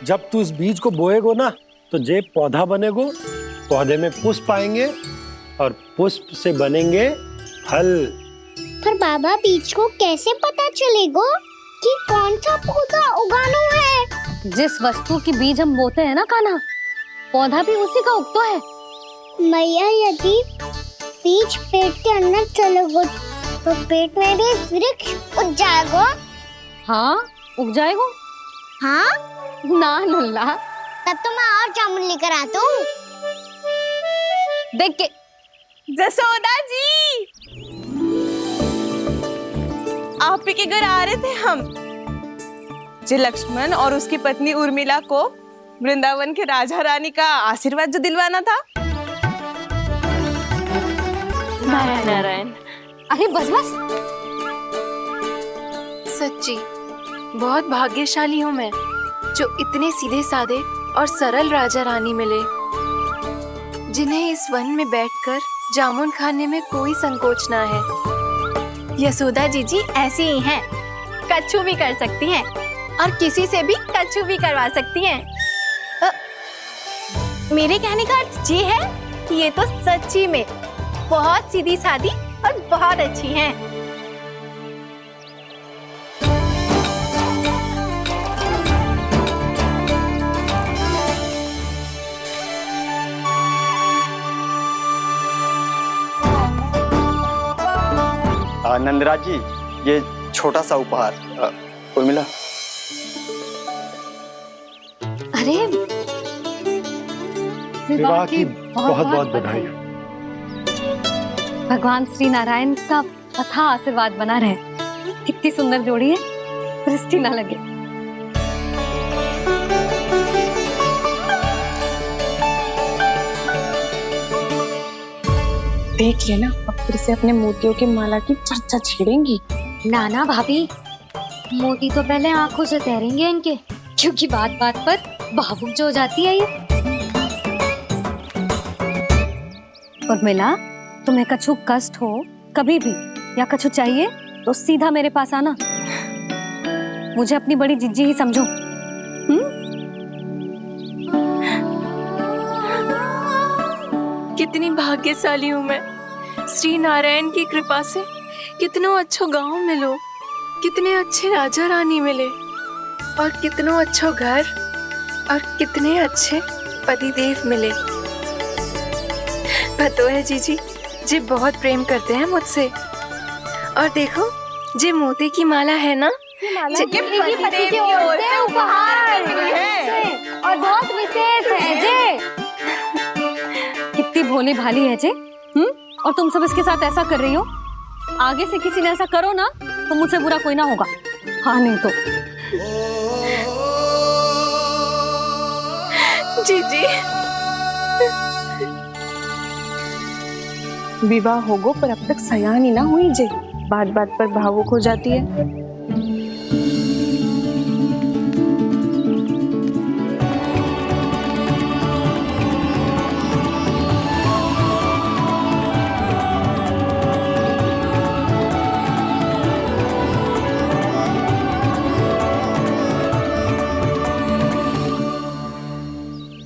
जब तू इस बीज को बोएगो ना तो जे पौधा बनेगो, पौधे में पुष्प आएंगे और पुष्प से बनेंगे फल। पर बाबा बीज को कैसे पता चलेगा कि कौन सा पौधा उगाना है? जिस वस्तु की बीज हम बोते हैं ना कान्हा, पौधा भी उसी का उगता है। मैया यदि बीज पेट के अंदर चलेगा तो पेट में भी वृक्ष उग जाएगा। हाँ उग जाएगा। हाँ ना नल्ला, तब तो मैं और जामुन लेकर आता हूँ। देख के जसोदा जी, आप ही के घर आ रहे थे हम। जो लक्ष्मण और उसकी पत्नी उर्मिला को वृंदावन के राजा रानी का आशीर्वाद जो दिलवाना था। नारायण नारायण। अरे बस बस। सच्ची बहुत भाग्यशाली हूँ मैं, जो इतने सीधे साधे और सरल राजा रानी मिले, जिन्हें इस वन में बैठकर जामुन खाने में कोई संकोच ना है। यशोदा जीजी ऐसी ही हैं, कच्छू भी कर सकती हैं और किसी से भी कच्छू भी करवा सकती हैं। मेरे कहने का अर्थ ये है कि ये तो सच्ची में बहुत सीधी सादी और बहुत अच्छी हैं। नंदराज जी, ये छोटा सा उपहार। उर्मिला। अरे विवाह की बहुत बहुत बधाई। भगवान श्री नारायण का अथाह आशीर्वाद बना रहे। कितनी सुंदर जोड़ी है, दृष्टि ना लगे। देख लेना, अब फिर से अपने मोतियों की माला की चर्चा छेड़ेंगी। नाना भाभी, मोती तो पहले आंखों से तैरेंगे इनके, क्योंकि बात बात पर भावुक जो हो जाती है ये। उर्मिला, तुम्हें कछु कष्ट हो कभी भी या कछु चाहिए तो सीधा मेरे पास आना। मुझे अपनी बड़ी जिज्जी ही समझो। कितनी भाग्यशाली हूँ मैं, श्री नारायण की कृपा से कितनों अच्छो गांव मिलो, कितने अच्छे राजा रानी मिले, और कितनों अच्छो घर और कितने अच्छे पतिदेव मिले। पता है जीजी, जी बहुत प्रेम करते हैं मुझसे। और देखो, जे मोती की माला है ना, पति की ओर से उपहार और बहुत विशेष है जे। कितनी भोली भाली है जे। और तुम सब इसके साथ ऐसा कर रही हो। आगे से किसी ने ऐसा करो ना तो मुझसे बुरा कोई ना होगा। हाँ नहीं तो। जीजी विवाह होगो पर अब तक सयान ही ना हुई जे, बात बात पर भावुक हो जाती है।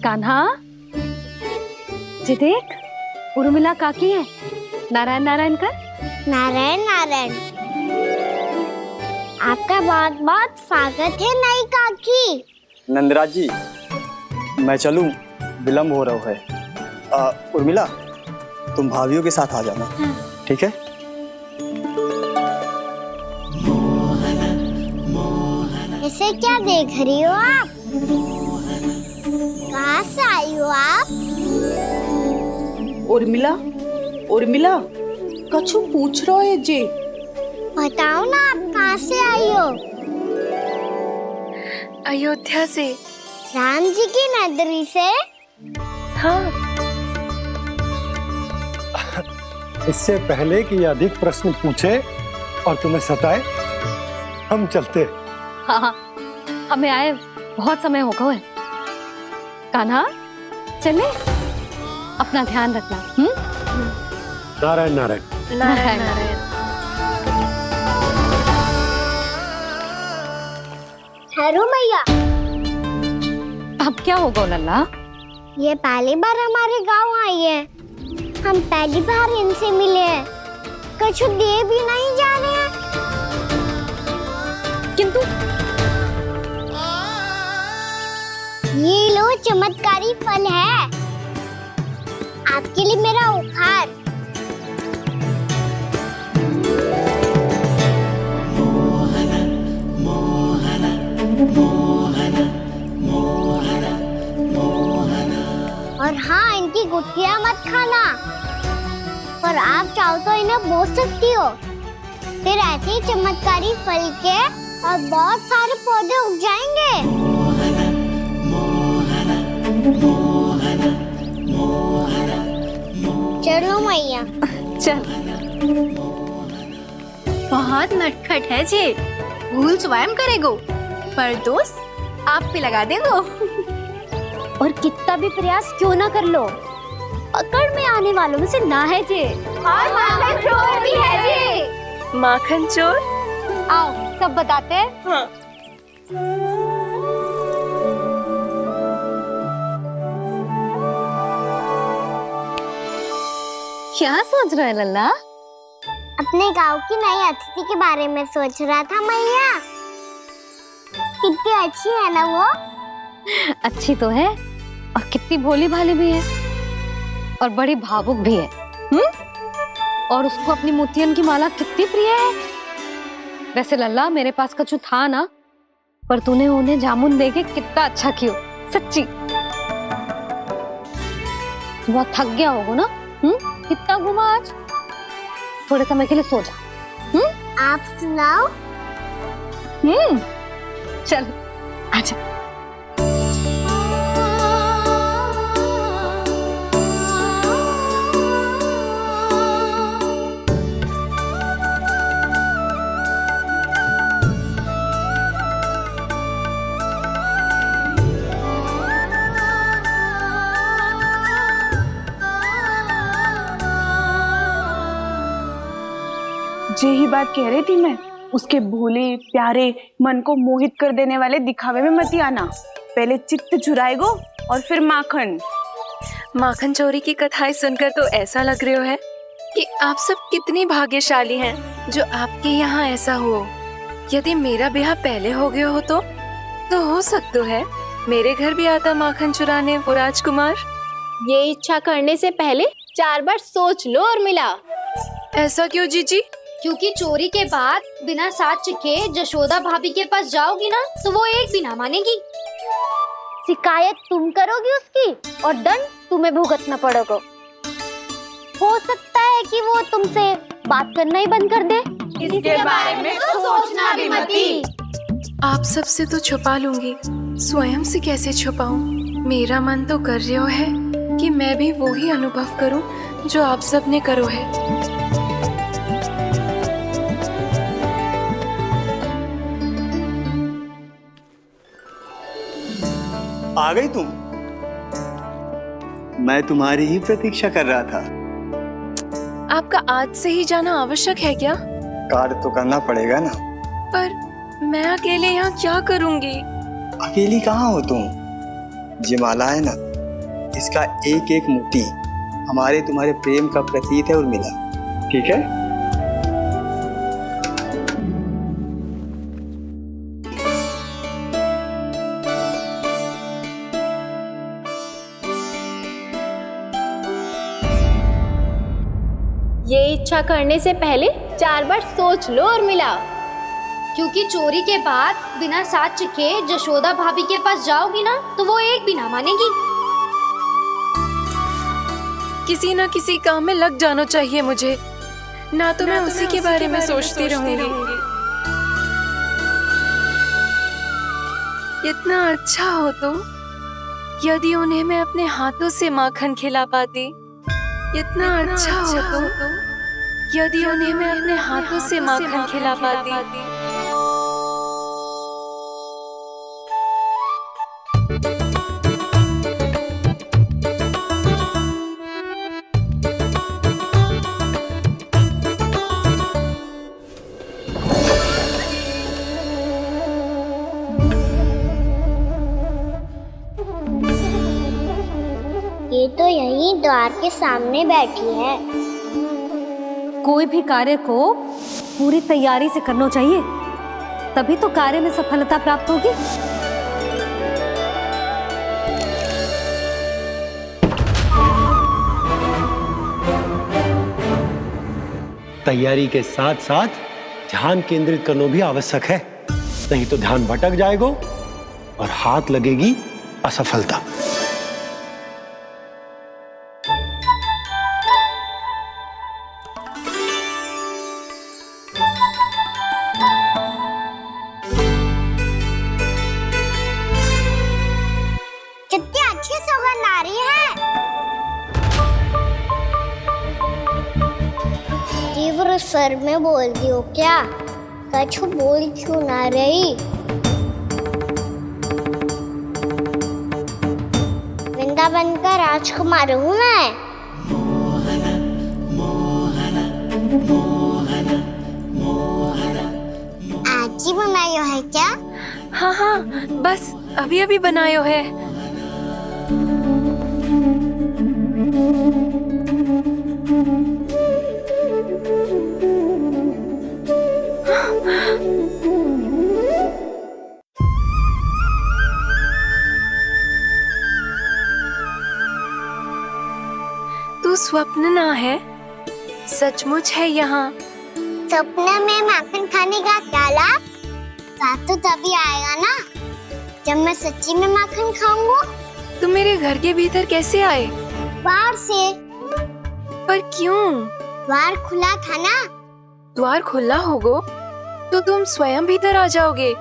कान्हा, जी देख, उर्मिला काकी है। नारायण नारायण कर। नारायण नारायण। आपका बहुत बहुत स्वागत है नई काकी। नंदराज जी, मैं चलूं, विलम्ब हो रहा है। उर्मिला, तुम भाभियों के साथ आ जाना। ठीक है? इसे क्या देख रही हो आप? कहाँ से आई हो आप? उर्मिला, उर्मिला, कछु पूछ रहा है जे। बताओ ना, आप कहाँ से आई हो? अयोध्या से। राम जी की नगरी से? हाँ। इससे पहले कि अधिक प्रश्न पूछे और तुम्हें सताए, हम चलते। हाँ, हमें आए बहुत समय हो गया है। कान्हा, चले, अपना ध्यान रखना। नारायण नारायण। नारायण नारायण। ठहरो मैया। अब क्या होगा लल्ला? ये पहली बार हमारे गांव आई है, हम पहली बार इनसे मिले हैं, कछु दे भी नहीं जा रहे हैं। किंतु ये लो चमत्कारी फल है, आपके लिए मेरा उपहार। और हाँ, इनकी गुठलियां मत खाना, और आप चाहो तो इन्हें बो सकती हो, फिर ऐसे ही चमत्कारी फल के और बहुत सारे पौधे उग जाएंगे। चलो मैया। चल। बहुत नटखट है जी, भूल स्वयं करेगो, पर दोस्त आप पे लगा देगो। और कितना भी प्रयास क्यों ना कर लो, पकड़ में आने वालों में से ना है जी। और माखन चोर भी है जी। माखन चोर? आओ सब बताते हैं। हाँ। क्या सोच रहा है लल्ला? अपने गांव की नई अतिथि के बारे में सोच रहा था मैया। कितनी अच्छी है ना वो। अच्छी तो है, और कितनी भोली भाली भी है, और बड़ी भावुक भी है। और उसको अपनी मोतियन की माला कितनी प्रिय है। वैसे लल्ला, मेरे पास कछु था ना, पर तूने उन्हें जामुन देके कितना अच्छा किया, सच्ची। बहुत थक गया होगा ना? कितना घूमा आज? थोड़े समय के लिए सो जा। आप सुनाओ। चल आजा। यही बात कह रही थी मैं, उसके भोले प्यारे मन को मोहित कर देने वाले दिखावे में मत आना। पहले चित्त चुराएगो और फिर माखन। माखन चोरी की कथाएं सुनकर तो ऐसा लग रहा है कि आप सब कितनी भाग्यशाली हैं जो आपके यहाँ ऐसा हो। यदि मेरा ब्याह पहले हो गया हो तो हो सकता है मेरे घर भी आता माखन चुराने वो राजकुमार। ये इच्छा करने से पहले 4 बार सोच लो और मिला। ऐसा क्यों जीजी? क्योंकि चोरी के बाद बिना साथ चिखे जशोदा भाभी के पास जाओगी ना, तो वो एक भी ना मानेगी। शिकायत तुम करोगी उसकी, और दंड तुम्हें भुगतना पड़ेगा। हो सकता है कि वो तुमसे बात करना ही बंद कर दे। इसके बारे में तो सोचना भी मत ही। आप सबसे तो छुपा लूंगी, स्वयं से कैसे छुपाऊं? मेरा मन तो कर रहा है कि मैं भी वो ही अनुभव करूं जो आप सब ने करो है। आ गई तुम? मैं तुम्हारी ही प्रतीक्षा कर रहा था। आपका आज से ही जाना आवश्यक है क्या? कार्य तो करना पड़ेगा ना। पर मैं अकेले यहाँ क्या करूंगी? अकेली कहाँ हो तुम? ये माला है ना, इसका एक एक मोती हमारे तुम्हारे प्रेम का प्रतीक है उर्मिला, ठीक है? ये इच्छा करने से पहले 4 बार सोच लो और मिला। क्योंकि चोरी के बाद बिना साथ चिखे जशोदा भाभी के पास जाओगी ना, तो वो एक भी ना मानेगी। किसी ना किसी काम में लग जाना चाहिए मुझे, ना तो मैं उसी के बारे में सोचती रहूंगी। इतना अच्छा हो तो यदि उन्हें मैं अपने हाथों से माखन खिला पाती। इतना अच्छा हो तो यदि उन्हें मैं अपने हाथों से माखन खिला पाती। द्वार के सामने बैठी है। कोई भी कार्य को पूरी तैयारी से करना चाहिए, तभी तो कार्य में सफलता प्राप्त होगी। तैयारी के साथ साथ ध्यान केंद्रित करना भी आवश्यक है, नहीं तो ध्यान भटक जाएगा और हाथ लगेगी असफलता। कितनी अच्छी सुगंध आ रही है। तीव्र स्वर में बोलती हो क्या? कछु बोल क्यों ना रही? वृंदावन का राजकुमार हूँ मैं। आज ही बनायो है क्या? हाँ हाँ, बस अभी अभी बनायो है। तू स्वप्न ना है, सचमुच है यहाँ। सपने में माखन खाने का क्या लाभ? बात तो तभी आएगा ना जब मैं सच्ची में माखन खाऊंगा। तुम मेरे घर के भीतर कैसे आए? बाहर से। पर क्यों? द्वार खुला था ना। द्वार खुला होगा तो तुम स्वयं भीतर आ जाओगे।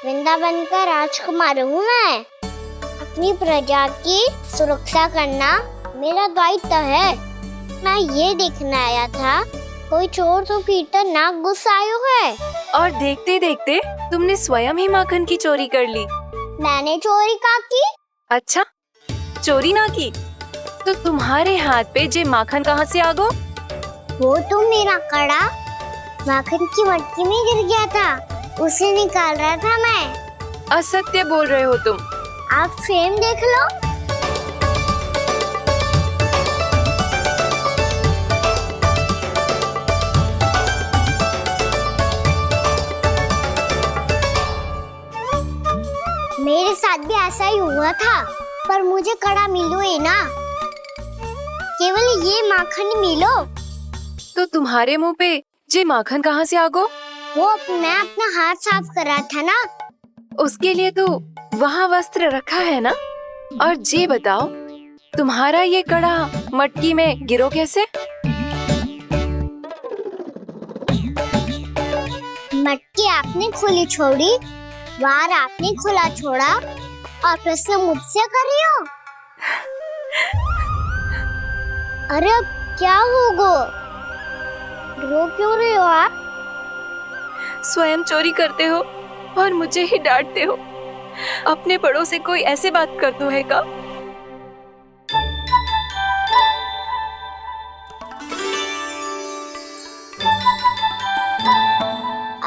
वृंदावन का राजकुमार हूँ मैं। अपनी प्रजा की सुरक्षा करना मेरा दायित्व है। मैं ये देखने आया था कोई चोर तो भीतर ना घुस आयो है। और देखते देखते तुमने स्वयं ही माखन की चोरी कर ली। मैंने चोरी का की? अच्छा, चोरी ना की तो तुम्हारे हाथ पे जे माखन कहाँ से आ गो? वो तो मेरा कड़ा माखन की मटकी में गिर गया था, उसे निकाल रहा था मैं। असत्य बोल रहे हो तुम। आप फ्रेम देख लो। मेरे साथ भी ऐसा ही हुआ था, पर मुझे कड़ा मिलो ही ना। केवल ये माखन ही मिलो। तो तुम्हारे मुंह पे जे माखन कहाँ से आ गो? वो मैं अपना हाथ साफ कर रहा था ना। उसके लिए तो वहाँ वस्त्र रखा है ना। और जे बताओ, तुम्हारा ये कड़ा मटकी में गिरो कैसे? मटकी आपने खुली छोड़ी, द्वार आपने खुला छोड़ा और प्रश्न मुझसे करियो। अरे अब क्या होगा? रो क्यों रहे हो आप? स्वयं चोरी करते हो और मुझे ही डांटते हो। अपने बड़ों से कोई ऐसे बात कर दो है का?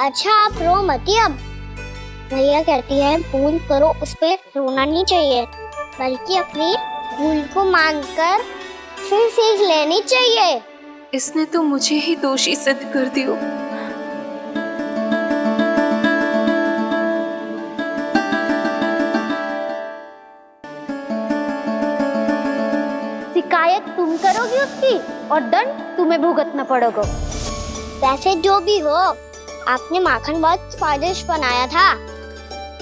अच्छा आप रो मती। अब भैया कहती है भूल करो, उस पे रोना नहीं चाहिए, बल्कि अपनी भूल को मानकर फिर सीख लेनी चाहिए। इसने तो मुझे ही दोषी सिद्ध कर दियो। शिकायत तुम करोगी उसकी और दंड तुम्हें भुगतना पड़ेगा। वैसे जो भी हो, आपने माखन बहुत स्वादिष्ट बनाया था।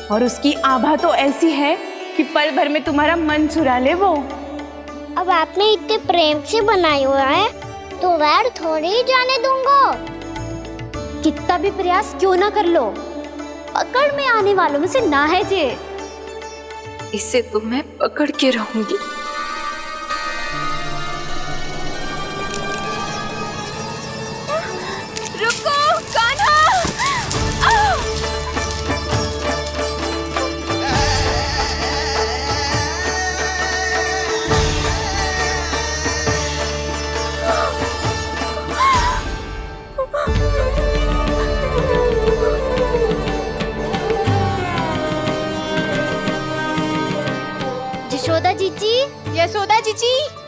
और उसकी आभा तो ऐसी है कि पल भर में तुम्हारा मन चुरा ले वो। अब आपने इतने प्रेम से बनाया हुआ है तो वैर थोड़ी ही जाने दूंगा। कितना भी प्रयास क्यों ना कर लो, पकड़ में आने वालों में से ना है जे। इसे तो मैं पकड़ के रहूंगी। रुको कान्हा!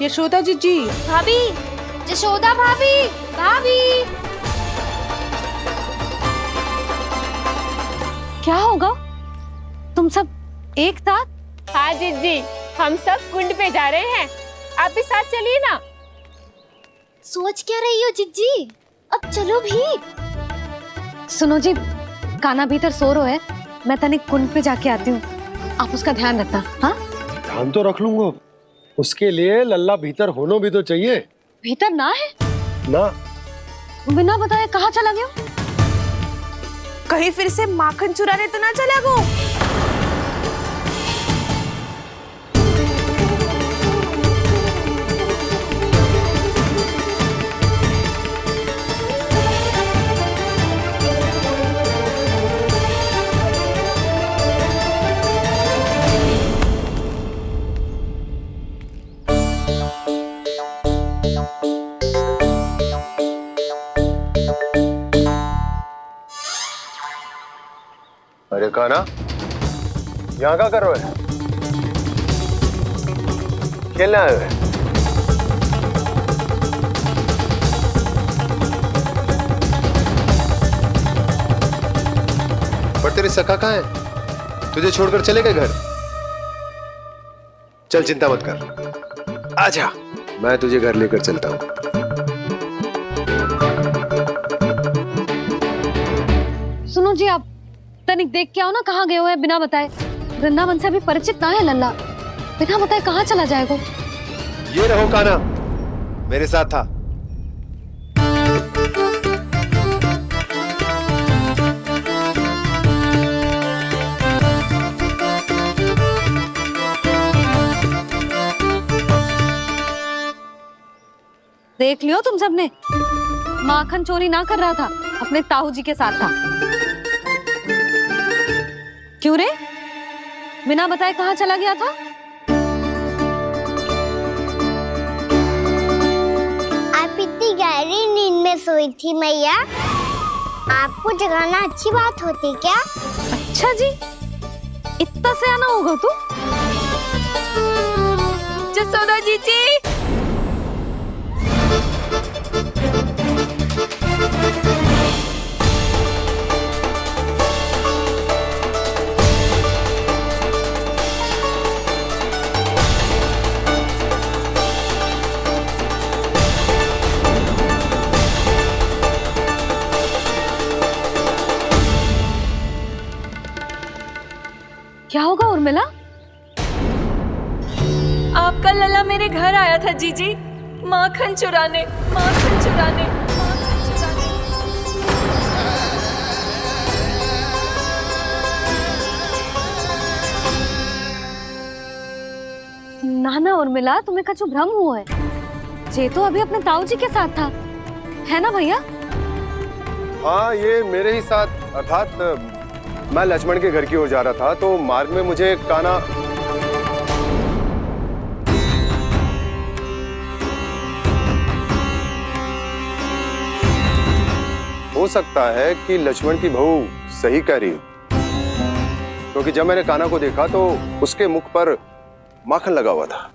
यशोदा जीजी। भाभी, यशोदा भाभी, भाभी। क्या होगा? तुम सब एक साथ? हाँ जीजी, हम सब कुंड पे जा रहे हैं, आप भी साथ चलिए ना। सोच क्या रही हो जिज्जी? अब चलो भी। सुनो जी, कान्हा भीतर सो रहा है, मैं तनिक कुंड पे जाके आती हूँ, आप उसका ध्यान रखना। हाँ, ध्यान तो रख लूंगा, उसके लिए लल्ला भीतर होना भी तो चाहिए। भीतर ना है? ना, बिना बताए कहाँ चला गया? कहीं फिर से माखन चुराने तो ना चला गो। अरे कान्हा, यहाँ क्या कर रहे हो? खेलने आए हुए? पर तेरे सखा कहाँ है? तुझे छोड़कर चले गए घर? चल चिंता मत कर, आजा, मैं तुझे घर लेकर चलता हूँ। सुनो जी, आप तनिक देख के आओ ना कहाँ गए हुए हैं बिना बताए। वृंदावन से अभी परिचित ना है लल्ला, बिना बताए कहाँ चला जाएगा? ये रहो कान्हा, मेरे साथ था। देख लियो तुम सबने, माखन चोरी ना कर रहा था, अपने ताऊ जी के साथ था। क्यों रे, बिना बताए कहाँ चला गया था? आप इतनी गहरी नींद में सोई थी मैया, आपको जगाना अच्छी बात होती क्या? अच्छा जी, इतना सयाना होगा तू? जसोदा जीजी, क्या होगा उर्मिला? आपका लल्ला मेरे घर आया था जीजी, माखन चुराने, माखन चुराने, माखन चुराने। ना ना उर्मिला, तुम्हें कछु भ्रम हुआ है, जे तो अभी अपने ताऊ जी के साथ था, है ना भैया? हाँ, ये मेरे ही साथ, अर्थात मैं लक्ष्मण के घर की ओर जा रहा था, तो मार्ग में मुझे कान्हा हो सकता है कि लक्ष्मण की बहू सही कह रही हो, क्योंकि जब मैंने कान्हा को देखा तो उसके मुख पर माखन लगा हुआ था।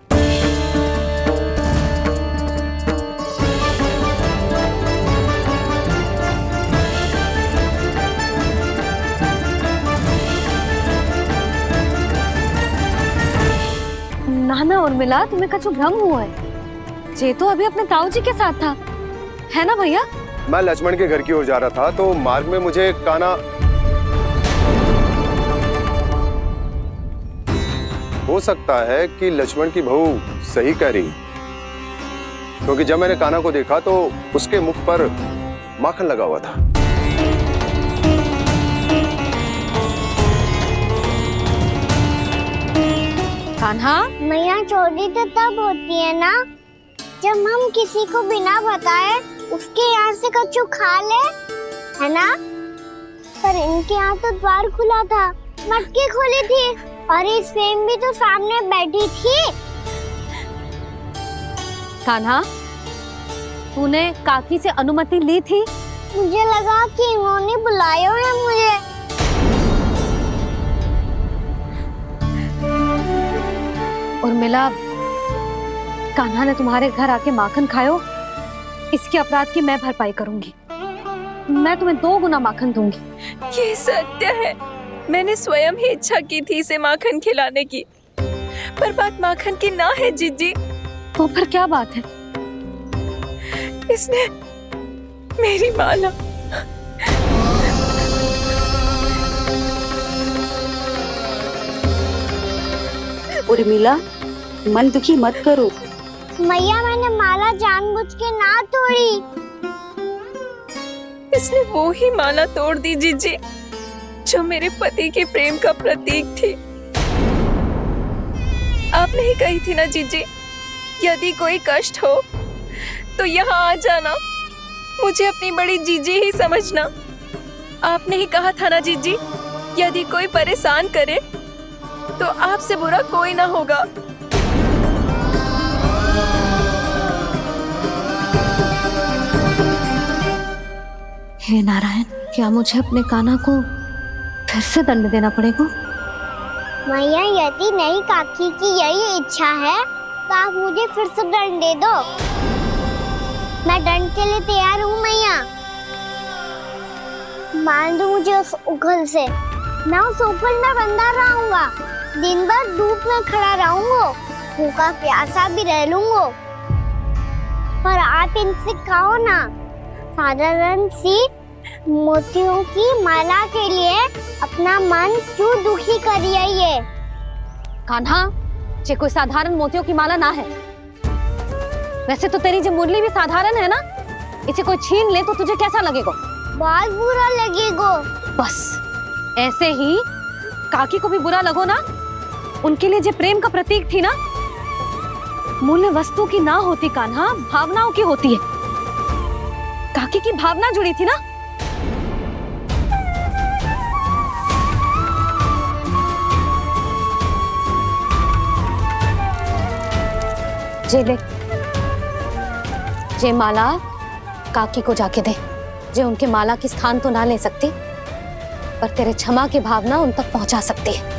ना ना उर्मिला, तुम्हें कछु भ्रम हुआ है, जे तो अभी अपने ताऊ जी के साथ था, है ना भैया? मैं लक्ष्मण के घर की ओर जा रहा था, तो मार्ग में मुझे कान्हा हो सकता है कि लक्ष्मण की बहू सही कह रही, क्योंकि जब मैंने कान्हा को देखा तो उसके मुख पर माखन लगा हुआ था। कान्हा, मैया, चोरी तो तब होती है ना जब हम किसी को बिना बताए उसके यहाँ से कछु खा ले, है ना? पर इनके यहाँ तो द्वार खुला था, मटकी खोली थी और इस फेम भी तो सामने बैठी थी। कान्हा, तूने काकी से अनुमति ली थी? मुझे लगा कि इन्होंने बुलाया है मुझे। उर्मिला, कान्हा ने तुम्हारे घर आके माखन खायो, इसके अपराध की मैं भरपाई करूंगी। मैं तुम्हें 2 गुना माखन दूंगी। ये सत्य है, मैंने स्वयं ही इच्छा की थी इसे माखन खिलाने की, पर बात माखन की ना है जीजी। तो फिर क्या बात है? इसने मेरी माला उर्मिला, मन दुखी मत करो। मैया मैंने माला जानबूझ के ना तोड़ी। इसने वो ही माला तोड़ दी जीजी जो मेरे पति के प्रेम का प्रतीक थी। आपने ही कही थी ना जीजी, यदि कोई कष्ट हो तो यहाँ आ जाना, मुझे अपनी बड़ी जीजी ही समझना। आपने ही कहा था ना जीजी, यदि कोई परेशान करे तो आपसे बुरा कोई ना होगा। हे नारायण, क्या मुझे अपने कान्हा को फिर से दंड देना पड़ेगा? मैया यदि नहीं काकी की यही इच्छा है तो आप मुझे फिर से दंड दे दो। मैं दंड के लिए तैयार हूँ मैया। मान दो मुझे उस उखल से, मैं उस उखल में बंधा रहूंगा, दिन भर धूप में खड़ा रहूंगा, भूखा प्यासा भी रह लूंगा। पर आप इनसे कहो ना, साधारण सी मोतियों की माला के लिए अपना मन क्यों दुखी करिए? कान्हा, ये कोई साधारण मोतियों की माला ना है। वैसे तो तेरी जो मुरली भी साधारण है ना, इसे कोई छीन ले तो तुझे कैसा लगेगा? बहुत बुरा लगेगा। बस ऐसे ही काकी को भी बुरा लगो ना। उनके लिए जो प्रेम का प्रतीक थी ना, मूल्य वस्तु की ना होती कान्हा, भावनाओं की होती है। काकी की भावना जुड़ी थी ना। जे ले, जे माला काकी को जाके दे। जे उनके माला की स्थान तो ना ले सकती, पर तेरे क्षमा की भावना उन तक पहुंचा सकती है।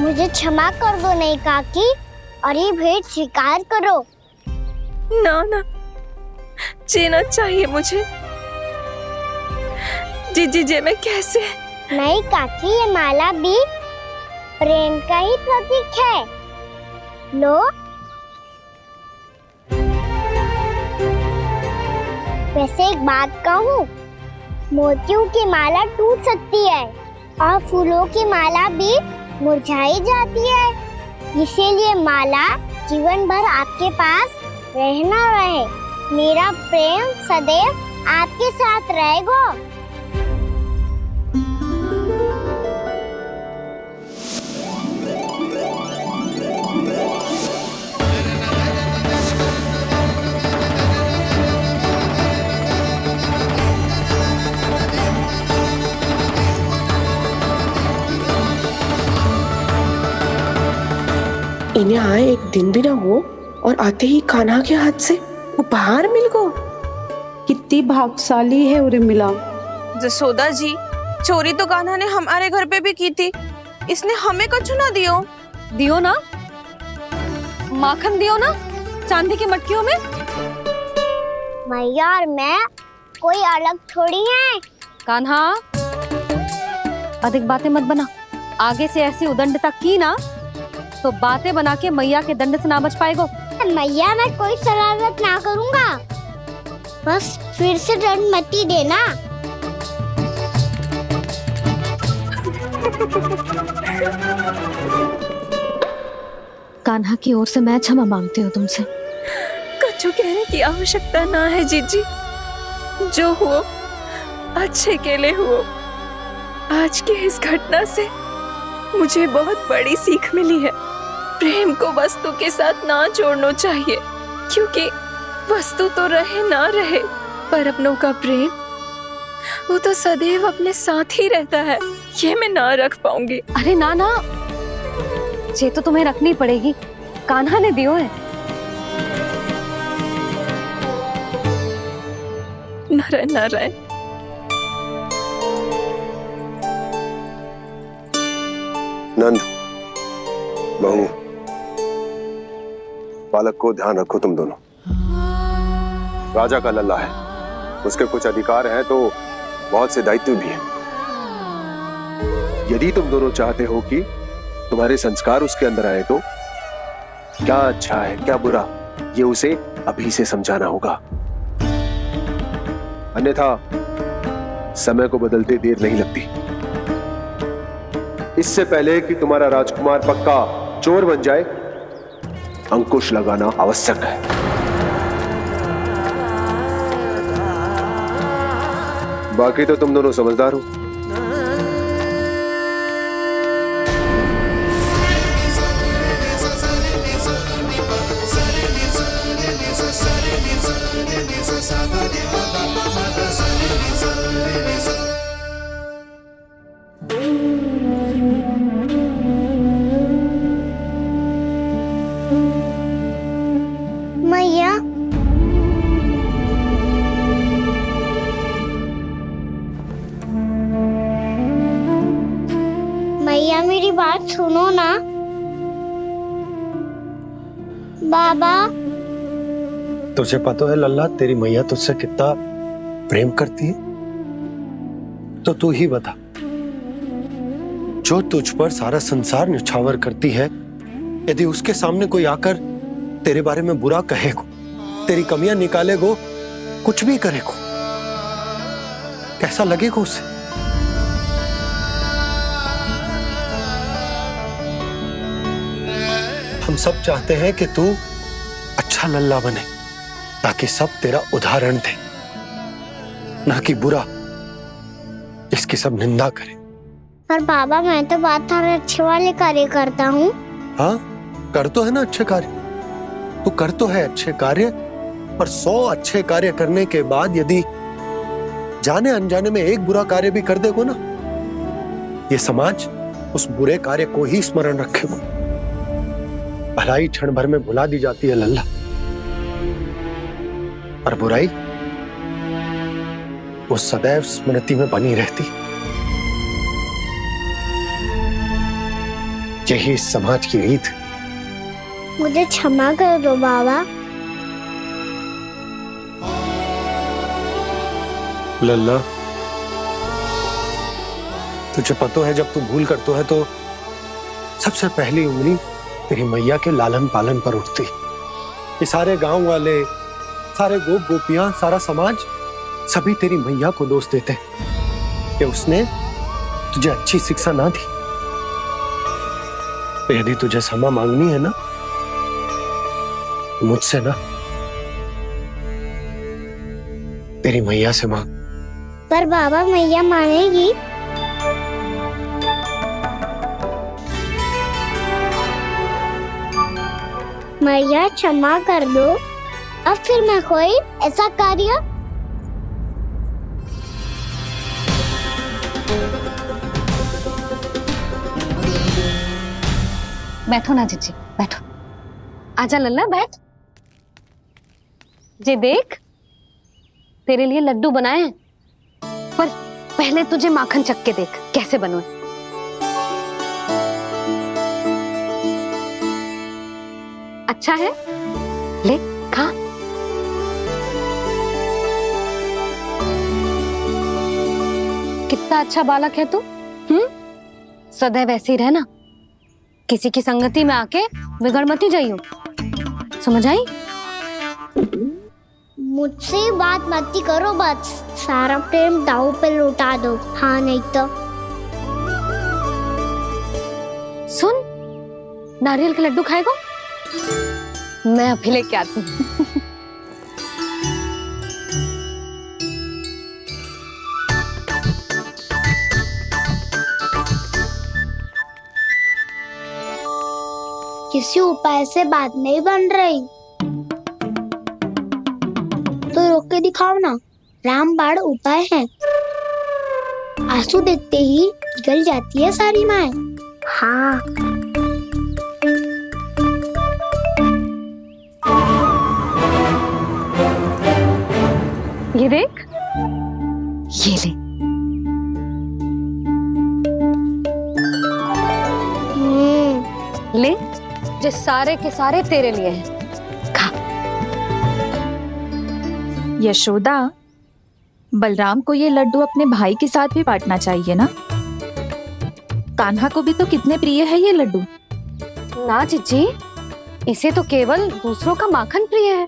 मुझे क्षमा कर दो नहीं काकी, और ये भेंट स्वीकार करो। ना ना, जीना चाहिए मुझे। जीजी जे मैं कैसे? नहीं काकी, ये माला भी प्रेम का ही प्रतीक है। लो, वैसे एक बात कहूँ, मोतियों की माला टूट सकती है और फूलों की माला भी मुरझाई जाती है। इसीलिए माला जीवन भर आपके पास रहना रहे। मेरा प्रेम सदैव आपके साथ रहेगा। इन्हें आए एक दिन भी ना हुआ और आते ही कान्हा के हाथ से उपहार मिल गो। कितनी भाग्यशाली है उर्मिला। जसोदा जी, चोरी तो कान्हा ने हमारे घर पे भी की थी, इसने हमें कछु ना दियो। दियो ना, माखन दियो ना, चांदी की मटकियों में। मैया और मैं कोई अलग थोड़ी हैं। कान्हा, अधिक बातें मत बना। आगे से ऐसी उदंडता की ना तो बातें बना के मैया के दंड से ना बच पाएगो। मैया मैं कोई शरारत ना करूँगा, बस फिर से दंड मत ही देना। कान्हा की ओर से मैं क्षमा मांगती हूँ तुमसे। कछु कहने की आवश्यकता ना है जीजी, जो हुआ अच्छे के लिए हुआ। आज की इस घटना से मुझे बहुत बड़ी सीख मिली है। प्रेम को वस्तु के साथ ना जोड़ना चाहिए, क्योंकि वस्तु तो रहे ना रहे, पर अपनों का प्रेम वो तो सदैव अपने साथ ही रहता है। ये मैं ना रख पाऊंगी। अरे ना ना, ये तो तुम्हें रखनी पड़ेगी। कान्हा ने दियो है। नारायण नारायण। नंद, बहू, बालक को ध्यान रखो तुम दोनों। राजा का लल्ला है, उसके कुछ अधिकार हैं तो बहुत से दायित्व भी हैं। यदि तुम दोनों चाहते हो कि तुम्हारे संस्कार उसके अंदर आए तो क्या अच्छा है क्या बुरा ये उसे अभी से समझाना होगा, अन्यथा समय को बदलते देर नहीं लगती। इससे पहले कि तुम्हारा राजकुमार पक्का चोर बन जाए, अंकुश लगाना आवश्यक है। बाकी तो तुम दोनों समझदार हो। मैया, मैया मेरी बात सुनो ना। बाबा, तुझे पता है लल्ला, तेरी मैया तुझसे कितना प्रेम करती है? तो तू ही बता, जो तुझ पर सारा संसार न्यौछावर करती है, यदि उसके सामने कोई आकर तेरे बारे में बुरा कहेगो, तेरी कमियां निकालेगो, कुछ भी करेगो, कैसा लगेगा उसे? हम सब चाहते हैं कि तू अच्छा लल्ला बने, ताकि सब तेरा उदाहरण दे, ना कि बुरा जिसकी सब निंदा करे। पर बाबा, मैं तो बात हर अच्छे वाले कार्य करता हूँ। हाँ, कर तो है ना अच्छे कार्य, तू कर तो है अच्छे कार्य, पर 100 अच्छे कार्य करने के बाद यदि जाने अनजाने में एक बुरा कार्य भी कर देगो ना, ये समाज उस बुरे कार्य को ही स्मरण रखेगो। भलाई क्षण भर में भुला दी जाती है लल्ला, और बुराई वो सदैव स्मृति में बनी रहती। यही इस समाज की रीत। मुझे क्षमा कर दो बाबा। लल्ला, तुझे पता है जब तू भूल करतो है तो सबसे पहली उंगली तेरी मैया के लालन पालन पर उठती। ये सारे गांव वाले, सारे गोप गोपियां, सारा समाज, सभी तेरी मैया को दोष देते कि उसने तुझे अच्छी शिक्षा ना दी। तो यदि तुझे क्षमा मांगनी है ना, मुझसे ना, तेरी मैया से मांग। पर बाबा, मैया मानेगी? मैया क्षमा कर दो, अब फिर मैं कोई ऐसा कार्य। बैठो ना जीजी, बैठो। आजा लल्ला, बैठ। जे देख, तेरे लिए लड्डू बनाए हैं, पर पहले तुझे माखन चख के देख कैसे बने। अच्छा है, ले खा। कितना अच्छा बालक है तू। सदैव ऐसे ही रहना, किसी की संगति में आके बिगड़ मत जाइयो, समझ आई? मुझसे बात मत करो, बस सारा प्रेम दाव पे लौटा दो। हाँ, नहीं तो सुन, नारियल के लड्डू खाएगा? मैं अभी लेके आती हूँ। किसी उपाय से बात नहीं बन रही तो रोक के दिखाओ ना। रामबाण उपाय है, आंसू देखते ही पिघल जाती है सारी माए। हाँ, ये देख, ये ले। ले, जो सारे के सारे तेरे लिए हैं। यशोदा, बलराम को ये लड्डू अपने भाई के साथ भी बांटना चाहिए ना। कान्हा को भी तो कितने प्रिय है ये लड्डू। ना जीजी, इसे तो केवल दूसरों का माखन प्रिय है।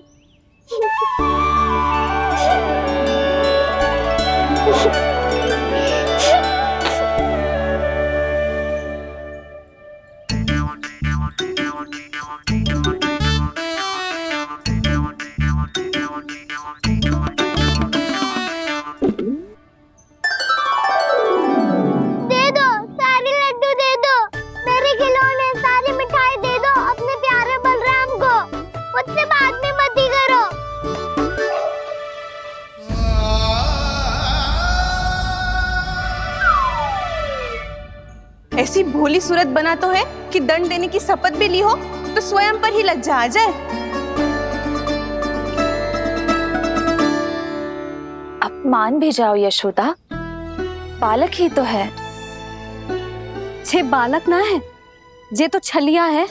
दे दो, सारे लड्डू दे दो, मेरे खिलौने, सारी मिठाई दे दो अपने प्यारे बलराम को। मुझसे बाद में मत ही करो। ऐसी भोली सूरत बना तो है कि दंड देने की शपथ भी ली हो तो स्वयं पर ही लज्जा आ जाए। अब मान भी जाओ यशोदा, बालक ही तो है। छे बालक ना है, ये तो छलिया है।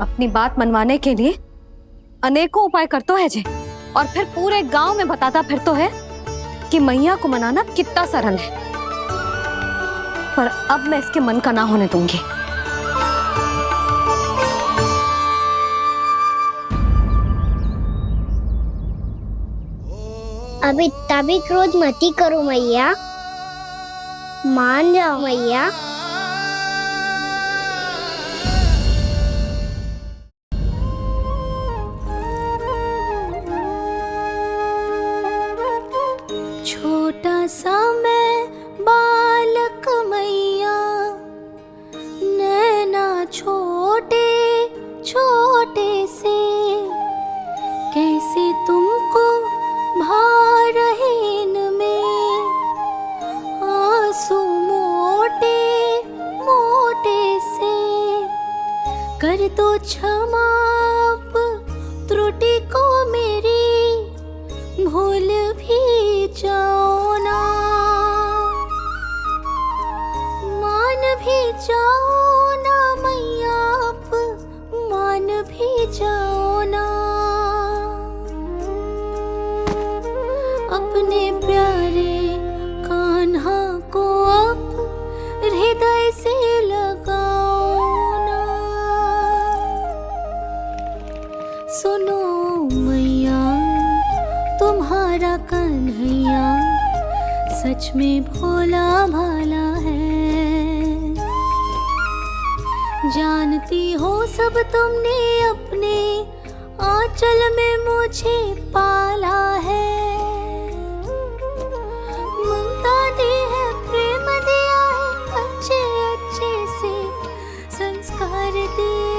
अपनी बात मनवाने के लिए अनेकों उपाय करतो है जे, और फिर पूरे गांव में बताता फिरतो है कि मैया को मनाना कितना सरल है। पर अब मैं इसके मन का ना होने दूंगी। अब इतना भी क्रोध मत ही करो मैया, मान जाओ मैया। छोटा सा मैं बालक मैया, नैना छोटे छोटे से, कैसे तुमको भा रहे इनमें आंसू मोटे मोटे से। कर दो क्षमा त्रुटि को मेरी, भूल भी जाओ ना, मान भी जाओ ना मैया, मान भी जाओ ना। अपने प्यारे कान्हा को अब हृदय से लगाओ ना। सुनो मैया, तुम्हारा कन्हैया सच में भोला भाला है। जानती हो सब तुमने अपने आंचल में मुझे पाला है। ममता दी है, प्रेम दिया है, अच्छे अच्छे से संस्कार दिए।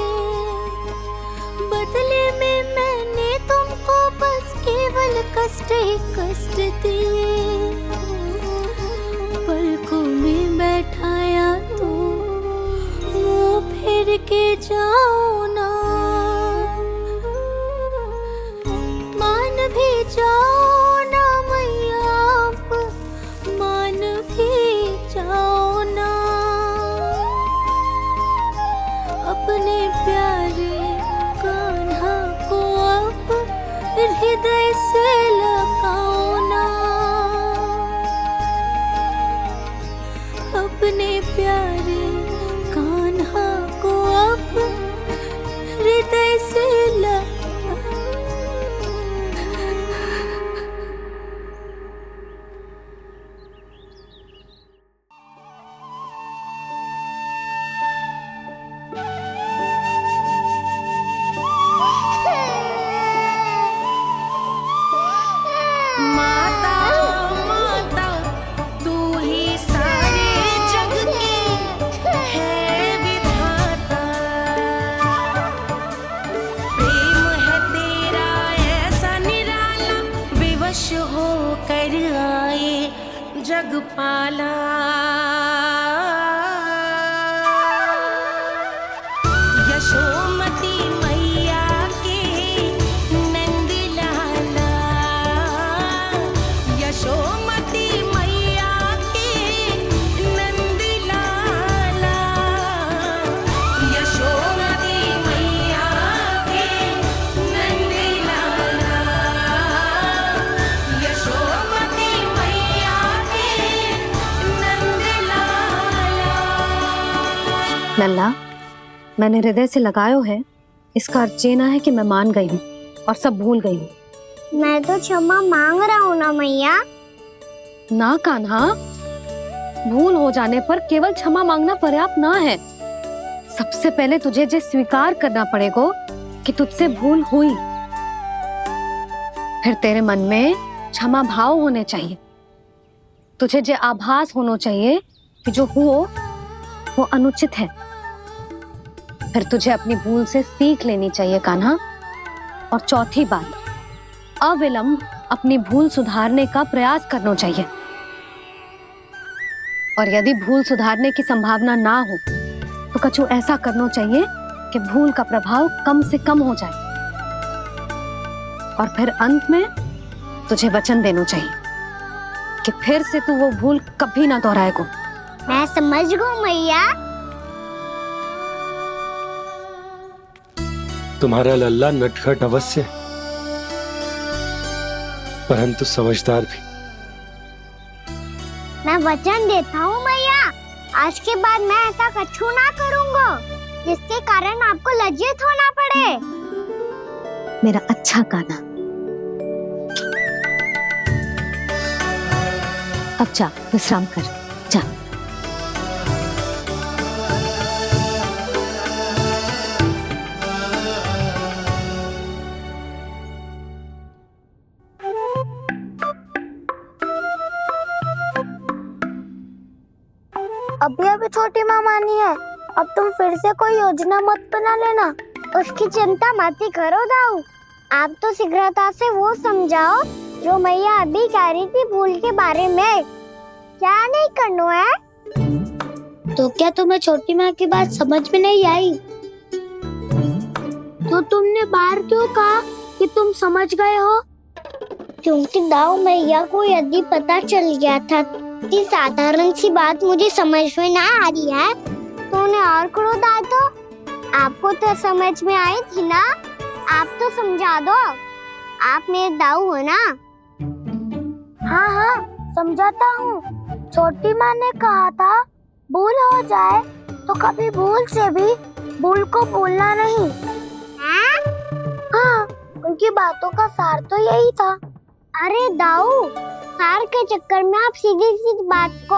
बदले में मैंने तुमको बस केवल कष्ट ही कष्ट दिए। पलकों में बैठाया तो मुंह फेर के जाओ ना, मान भी जाओ ना मैया, मान भी जाओ ना। अपने प्यारे कान्हा को अब हृदय से लगाओ ना। अपने प्यारे कान्हा को अब हृदय से जगपाला। यशोमती मैया के नंद लाला, यशोमती मैया के नंद लाला, यशोमती मैया के नंद लाला। लल्ला, मैंने हृदय से लगायो है, इसका अर्थ ये ना है कि मैं मान गई हूँ और सब भूल गई हूँ। मैं तो क्षमा मांग रहा हूँ ना मैया। ना कान्हा, भूल हो जाने पर केवल क्षमा मांगना पर्याप्त ना है। सबसे पहले तुझे जो स्वीकार करना पड़ेगा कि तुझसे भूल हुई, फिर तेरे मन में क्षमा भाव होने चाहिए। तुझे जो आभास होना चाहिए कि जो हुआ वो अनुचित है। फिर तुझे अपनी भूल से सीख लेनी चाहिए कान्हा। और चौथी बात, अविलंब अपनी भूल सुधारने का प्रयास करना चाहिए। और यदि भूल सुधारने की संभावना ना हो तो कछु ऐसा करना चाहिए कि भूल का प्रभाव कम से कम हो जाए। और फिर अंत में तुझे वचन देना चाहिए कि फिर से तू वो भूल कभी ना दोहराएगा। मैं समझ गई मैया। तुम्हारा लल्ला नटखट अवश्य है, परंतु समझदार भी। मैं वचन देता हूँ मैया, आज के बाद मैं ऐसा कछु ना करूँगा जिसके कारण आपको लज्जित होना पड़े। मेरा अच्छा कान्हा, अब जा विश्राम कर, जा। अभी अभी छोटी माँ मानी है, अब तुम फिर से कोई योजना मत बना लेना। उसकी चिंता मत ही करो दाऊ। आप तो शीघ्रता से वो समझाओ जो मैया अभी कह रही थी भूल के बारे में। क्या नहीं करना है? तो क्या तुम्हें छोटी माँ की बात समझ में नहीं आई? तो तुमने बाहर क्यों कहा कि तुम समझ गए हो? क्योंकि दाऊ मैया को यदि पता चल गया था कि साधारण सी बात मुझे समझ में ना आ रही है तो उन्हें और क्रोध आया। तो आपको तो समझ में आई थी ना, आप तो समझा दो। आप मेरे दाऊ हो ना। हाँ हाँ समझाता हूँ। छोटी माँ ने कहा था भूल हो जाए तो कभी भूल से भी भूल को भूलना नहीं। हाँ, उनकी बातों का सार तो यही था। अरे दाऊ, सार के चक्कर में आप सीधी सीधी बात को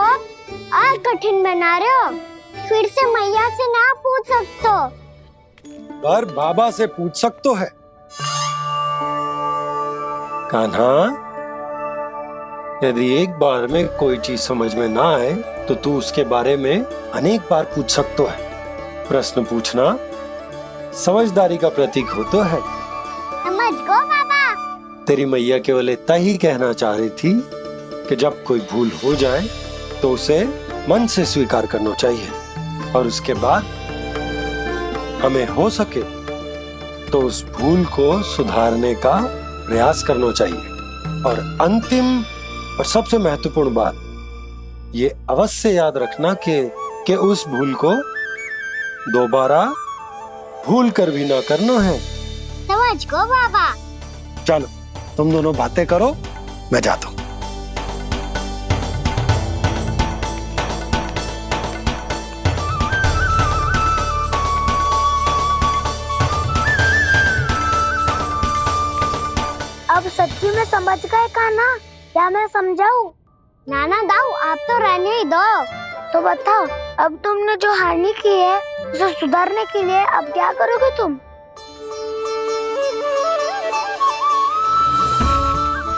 और कठिन बना रहे हो। फिर से मैया से ना पूछ सकते हो, पर बाबा से पूछ सकते है। कान्हा, यदि एक बार में कोई चीज समझ में ना आए तो तू उसके बारे में अनेक बार पूछ सकते है। प्रश्न पूछना समझदारी का प्रतीक होता है। समझ गो बाबा। तेरी मैया केवल इतना ही कहना चाह रही थी कि जब कोई भूल हो जाए तो उसे मन से स्वीकार करना चाहिए और उसके बाद हमें हो सके तो उस भूल को सुधारने का प्रयास करना चाहिए। और अंतिम और सबसे महत्वपूर्ण बात ये अवश्य याद रखना कि उस भूल को दोबारा भूल कर भी ना करना है। समझ गो बाबा। चलो तुम दोनों बातें करो, मैं जाता हूँ। अब सच्ची में समझ गए कान्हा? क्या मैं समझाऊं? नाना दाऊ, आप तो रहने ही दो। तो बताओ, अब तुमने जो हानि की है उसे सुधारने के लिए अब क्या करोगे तुम?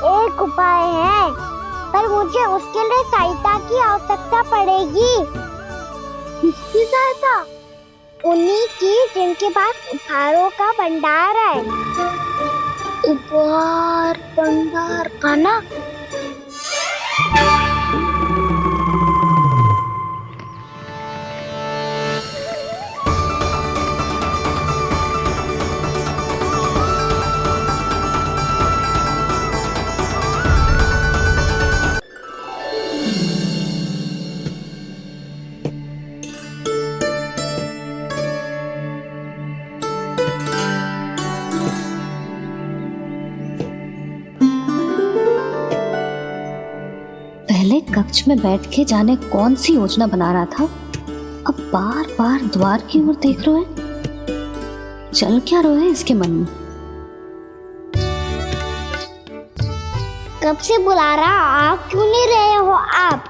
एक उपाय है, पर मुझे उसके लिए सहायता की आवश्यकता पड़ेगी। किसकी सहायता? उन्हीं की जिनके पास उपहारों का भंडार है। उपहार भंडार का ना? पहले कक्ष में बैठ के जाने कौन सी योजना बना रहा था अब बार बार द्वार की ओर देख रहे हैं, चल क्या रहे हैं इसके मन में? कब से बुला रहा, आप क्यों नहीं रहे हो आप?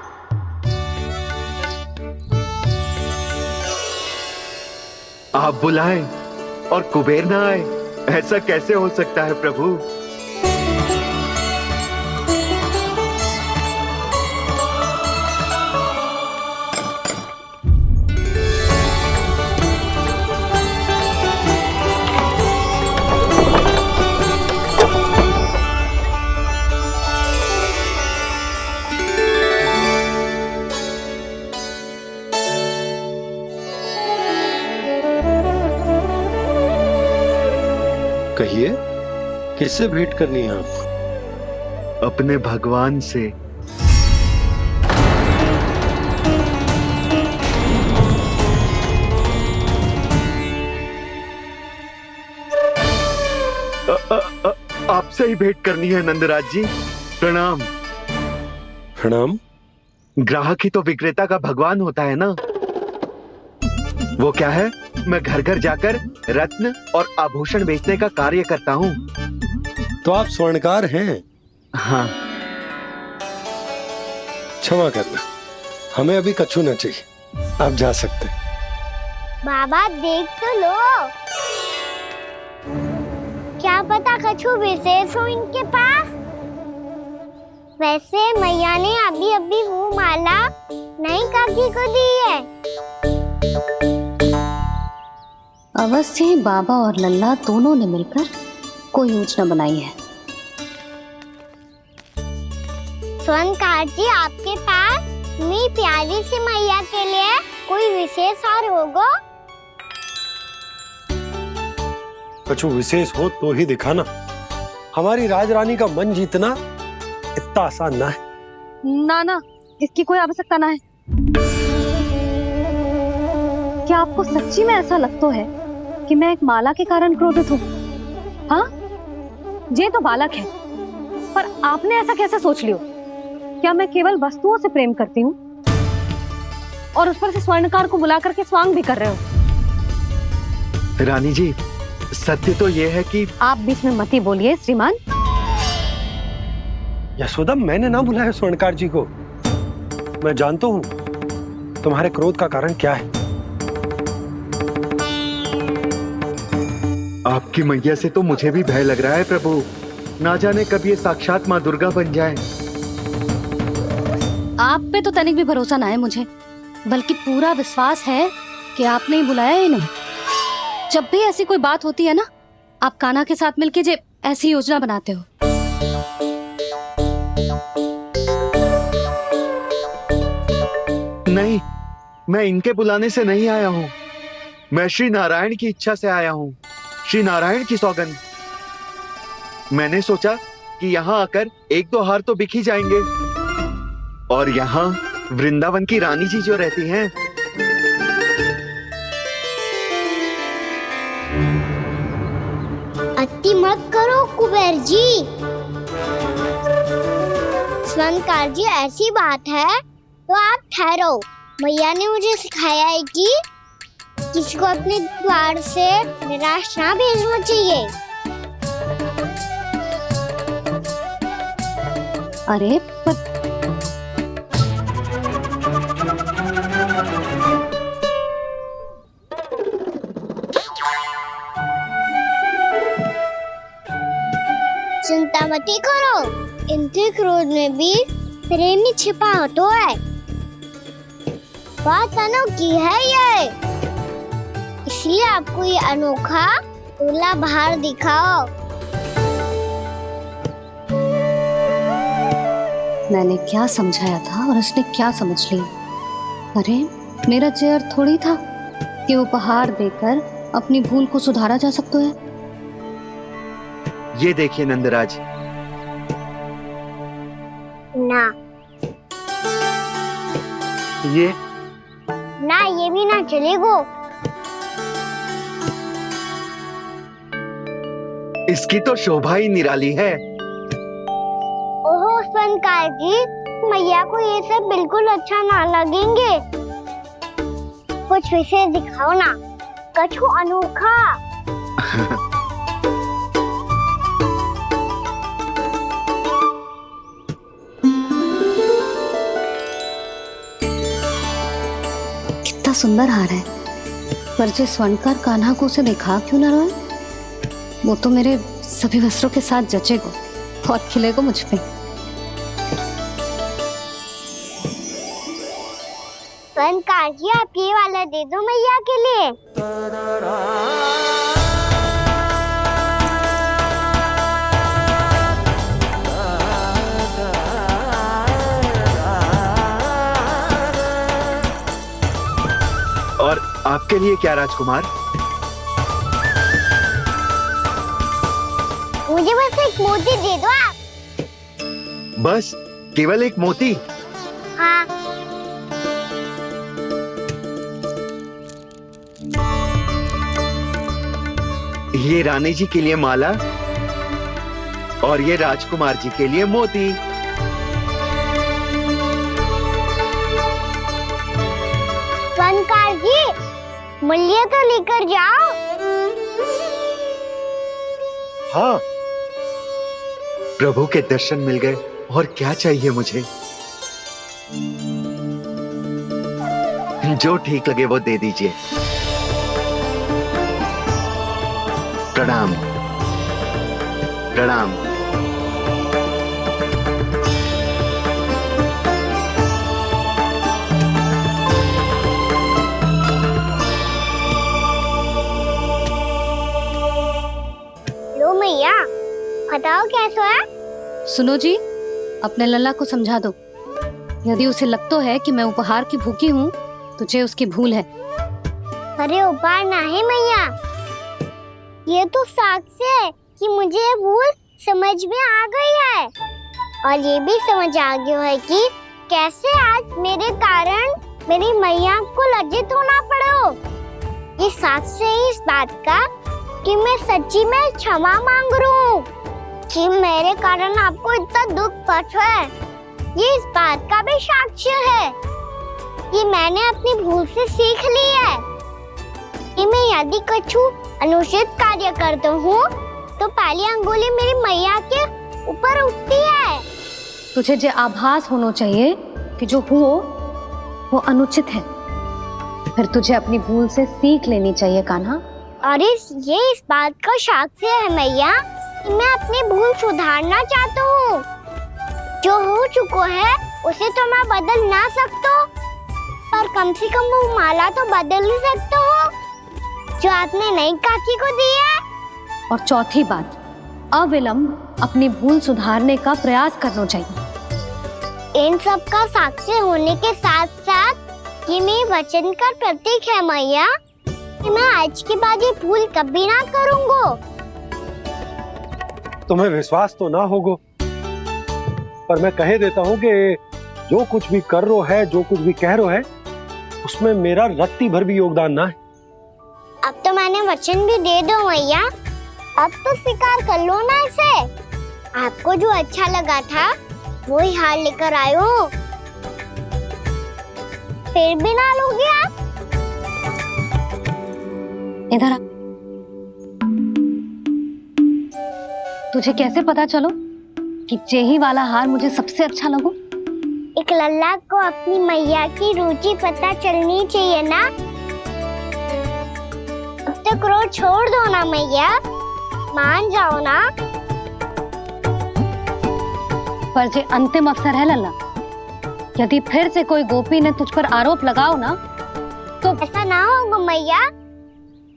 आप बुलाएं और कुबेर ना आए, ऐसा कैसे हो सकता है प्रभु? कहिए, किससे भेंट करनी है आपको? अपने भगवान से। आपसे ही भेंट करनी है नंदराज जी। प्रणाम। प्रणाम। ग्राहक ही तो विक्रेता का भगवान होता है ना। वो क्या है, मैं घर घर जाकर रत्न और आभूषण बेचने का कार्य करता हूँ। तो आप स्वर्णकार हैं? हाँ। क्षमा करना, हमें अभी कछु न चाहिए, आप जा सकते हैं। बाबा देख तो लो, क्या पता कछु विशेष हो इनके पास। वैसे मैया ने अभी अभी वो माला नई काकी को दी है। अवश्य ही बाबा और लल्ला दोनों ने मिलकर कोई योजना बनाई है। स्वर्णकार जी, आपके पास मेरी प्यारी सी मैया के लिए कोई विशेष और होगा? कछु विशेष हो तो ही दिखाना। हमारी राजरानी का मन जीतना इतना आसान ना है। ना, इसकी कोई आवश्यकता ना है। क्या आपको सच्ची में ऐसा लगता है कि मैं एक माला के कारण क्रोधित हूँ? हाँ, ये तो बालक है, पर आपने ऐसा कैसे सोच लियो? क्या मैं केवल वस्तुओं से प्रेम करती हूँ और उस पर से स्वर्णकार को बुला करके स्वांग भी कर रहे हो? रानी जी, सत्य तो ये है कि आप बीच में मत ही बोलिए श्रीमान। यशोदा, मैंने ना बुलाया स्वर्णकार जी को। मैं जानता हूँ तुम्हारे क्रोध का कारण क्या है। आपकी मैया से तो मुझे भी भय लग रहा है प्रभु। ना जाने कब ये साक्षात माँ दुर्गा बन जाए। आप पे तो तनिक भी भरोसा ना है मुझे, बल्कि पूरा विश्वास है कि आपने ही बुलाया है इन्हें। जब भी ऐसी कोई बात होती है ना, आप कान्हा के साथ मिलके जे ऐसी योजना बनाते हो। नहीं, मैं इनके बुलाने से नहीं आया हूँ। मैं श्री नारायण की इच्छा से आया हूँ, श्री नारायण की सौगंध। मैंने सोचा कि यहाँ आकर एक दो हार तो बिक ही जाएंगे, और यहाँ वृंदावन की रानी जी जो रहती हैं। अति मत करो कुबेर जी। स्वर्णकार जी, ऐसी बात है तो आप ठहरो। मैया ने मुझे सिखाया है कि किसी को अपने द्वार से निराश ना भेजना चाहिए। अरे पर चिंता मत करो, इनके क्रोध में भी प्रेम ही छिपा होता है। बात अनोखी है ये, इसलिए आपको ये अनोखा दूल्हा बाहर दिखाओ। मैंने क्या समझाया था और उसने क्या समझ लिया? अरे मेरा चेयर थोड़ी था कि उपहार देकर अपनी भूल को सुधारा जा सकता है। ये देखिए नंदराज। ना ये भी ना चलेगो। इसकी तो शोभा ही निराली है। ओहो स्वर्णकार जी, मैया को ये सब बिल्कुल अच्छा ना लगेंगे। कुछ विशेष दिखाओ ना, कछु अनोखा। कितना सुंदर हार है, पर जो स्वर्णकार कान्हा को उसे दिखा क्यों ना रहा है? वो तो मेरे सभी वस्त्रों के साथ जचेगा और खिलेगा मुझ पे। स्वर्णकार जी, आप ये वाला दे दो मैया के लिए। और आपके लिए क्या राजकुमार? मुझे बस एक मोती दे दो आप। बस केवल एक मोती? हाँ। ये रानी जी के लिए माला और ये राजकुमार जी के लिए मोती। स्वर्णकार जी, मूल्य तो लेकर जाओ। हाँ, प्रभु के दर्शन मिल गए और क्या चाहिए मुझे? जो ठीक लगे वो दे दीजिए। प्रणाम प्रणाम। लो मैया, बताओ कैसा है? सुनो जी, अपने लल्ला को समझा दो। यदि उसे लगता है कि मैं उपहार की भूखी हूँ, तुझे उसकी भूल है। अरे उपहार ना है मैया, ये तो साक्ष्य है कि मुझे ये भूल समझ में आ गई है, और ये भी समझ आ गया है कि कैसे आज मेरे कारण मेरी मैया को लज्जित होना पड़ो। ये साक्ष्य है इस बात का कि मैं सच्ची में क्षमा मांग रहा हूँ कि मेरे कारण आपको इतना दुख पहुंचा है। ये इस बात का भी साक्ष्य है कि मैंने अपनी भूल से सीख ली है कि मैं यदि कुछ अनुचित कार्य करता हूँ तो पहली अंगुली मेरी मैया के ऊपर उठती है। तुझे जो आभास होना चाहिए कि जो हुआ वो अनुचित है, फिर तुझे अपनी भूल से सीख लेनी चाहिए कान्हा। और ये इस बात का साक्ष्य है मैया कि मैं अपनी भूल सुधारना चाहता हूँ। जो हो चुका है उसे तो मैं बदल ना सकता, पर कम से कम वो माला तो बदल ही सकता हूँ जो आपने नई काकी को दी है। और चौथी बात, अविलंब अपनी भूल सुधारने का प्रयास करना चाहिए। इन सब का साक्ष्य होने के साथ साथ ये मेरे वचन का प्रतीक है मैया कि मैं आज के बाद ये भूल कभी ना करूँगा। तुम्हें विश्वास तो ना होगा, पर मैं कह देता हूँ कि जो कुछ भी कर रो है, जो कुछ भी कह रो है, उसमें मेरा रत्ती भर भी योगदान ना है। अब तो मैंने वचन भी दे दो मैया, अब तो स्वीकार कर लो ना इसे। आपको जो अच्छा लगा था वही हार लेकर आयो, फिर भी ना लोगे आप? इधर आ। तुझे कैसे पता चलो कि जेही वाला हार मुझे सबसे अच्छा लगो? एक लल्ला को अपनी मैया की रुचि पता चलनी चाहिए ना। अब तो क्रोध छोड़ दो ना मैया, मान जाओ ना। पर जे अंतिम अवसर है लल्ला, यदि फिर से कोई गोपी ने तुझ पर आरोप लगाओ ना तो ऐसा ना होगा मैया,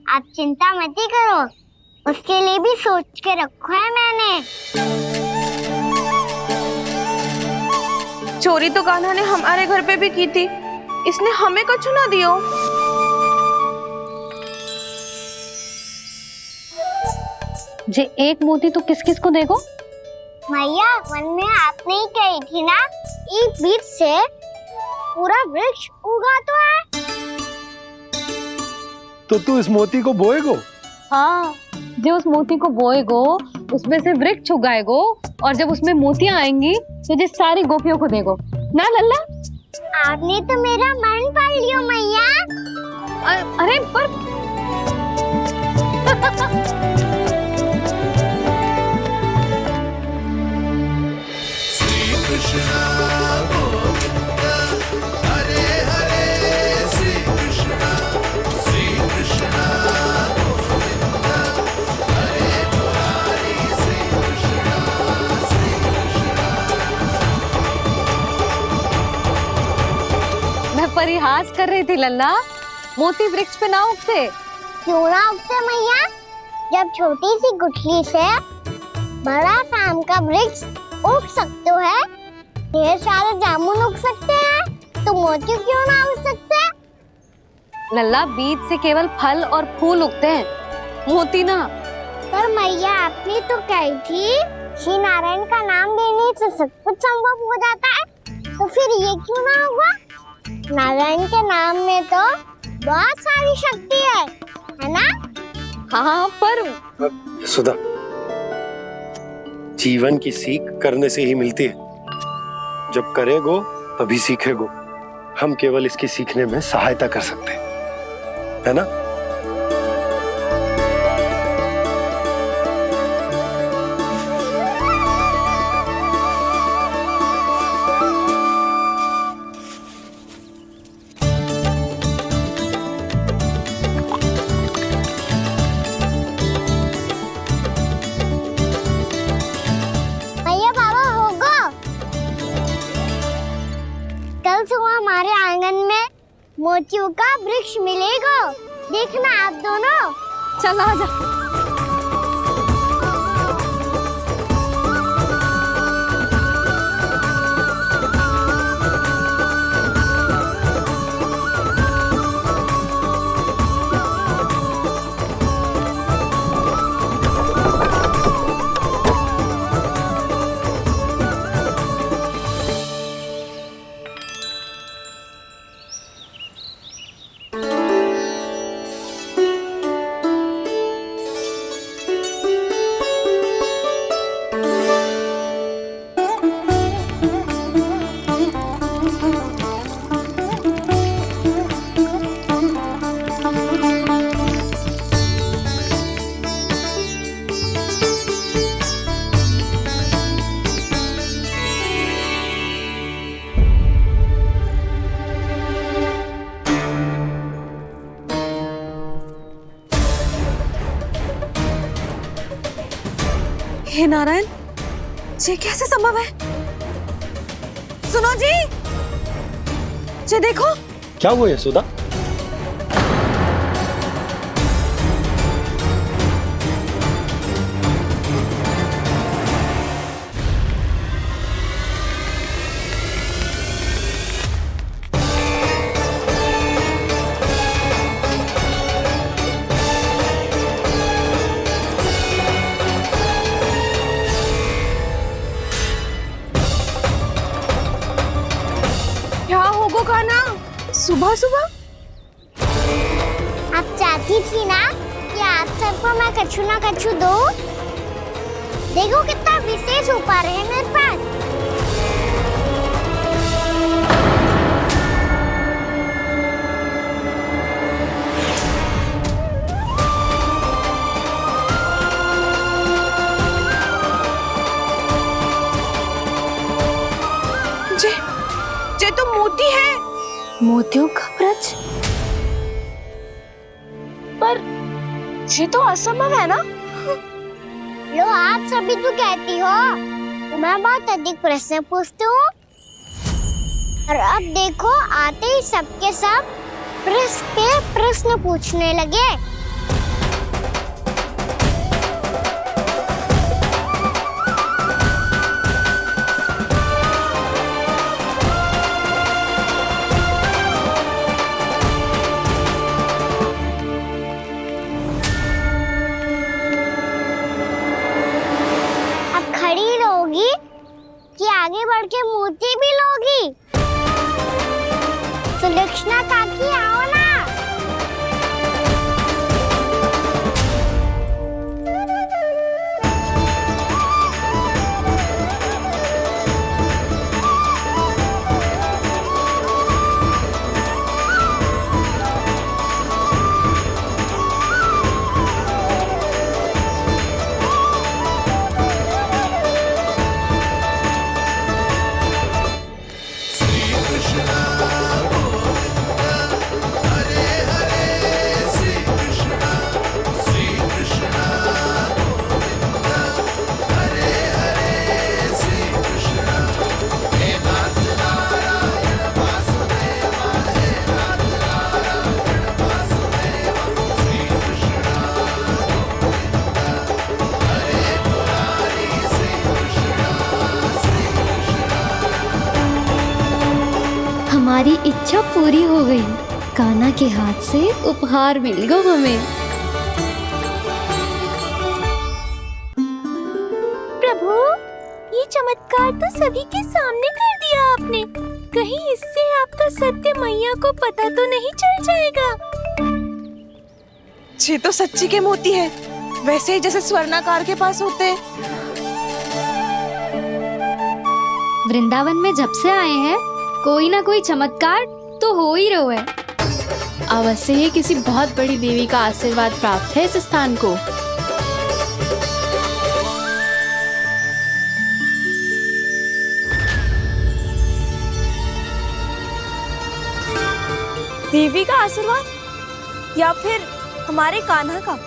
आप चिंता मत ही करो, उसके लिए भी सोच के रखो है मैंने। चोरी तो कान्हा ने हमारे घर पे भी की थी, इसने हमें कछु ना दियो। जे एक मोती तो किस किस को देगो? मैया, मन में आपने ही कही थी ना, एक बीज से पूरा वृक्ष उगा तो है। तो तू इस मोती को बोएगो? हाँ, जो उस मोती को बोएगो उसमें से वृक्ष उगाएगो, और जब उसमें मोतियां आएंगी तो जिस सारी गोपियों को देगो ना लल्ला। आपने तो मेरा मन पढ़ लियो मैया। अरे पर मैं परिहास कर रही थी लल्ला, मोती वृक्ष पे ना उगते। क्यों ना उगते मैया? जब छोटी सी गुठली से बड़ा आम का वृक्ष उग सकते है, ढेर सारे जामुन उग सकते हैं, तो मोती क्यों ना उग सकते? लल्ला, बीज से केवल फल और फूल उगते हैं, मोती ना। पर मैया आपने तो कही थी श्री नारायण का नाम लेने से सब कुछ संभव हो जाता है, तो फिर ये क्यों ना हुआ? नारायण के नाम में तो बहुत सारी शक्ति है ना? हाँ, पर सुधा, जीवन की सीख करने से ही मिलती है। जब करेगो तभी सीखेगो। हम केवल इसकी सीखने में सहायता कर सकते हैं, है ना? भैया बाबा होगो, कल सुबह हमारे आंगन में मोतियों का वृक्ष मिलेगा। देखना आप दोनों। चल आ जा। हे नारायण, ये कैसे संभव है? सुनो जी, ये देखो। क्या हुआ यशोदा? क्या होगा खाना सुबह सुबह? आप चाहती थी ना कि आप सबको मैं कछु ना कछु दूं? देखो कितना विशेष उपहार है मेरे पास। ये तो मोती है। मोतियों का ब्रज? पर ये तो असंभव है ना? लो, आप सभी तो कहती हो तो मैं बहुत अधिक प्रश्न पूछती हूँ, और अब देखो आते ही सबके सब प्रश्न पे प्रश्न पूछने लगे। कि आगे बढ़ के मोती भी लोगी? सुलक्षणा काकी आओ ना। हमारी इच्छा पूरी हो गई। कान्हा के हाथ से उपहार मिल गया हमें। प्रभु, ये चमत्कार तो सभी के सामने कर दिया आपने। कहीं इससे आपका सत्य मैया को पता तो नहीं चल जाएगा? ये तो सच्ची के मोती है, वैसे ही जैसे स्वर्णाकार के पास होते हैं। वृंदावन में जब से आए हैं कोई ना कोई चमत्कार तो हो ही रहा है। अवश्य ही किसी बहुत बड़ी देवी का आशीर्वाद प्राप्त है इस स्थान को। देवी का आशीर्वाद या फिर हमारे कान्हा का?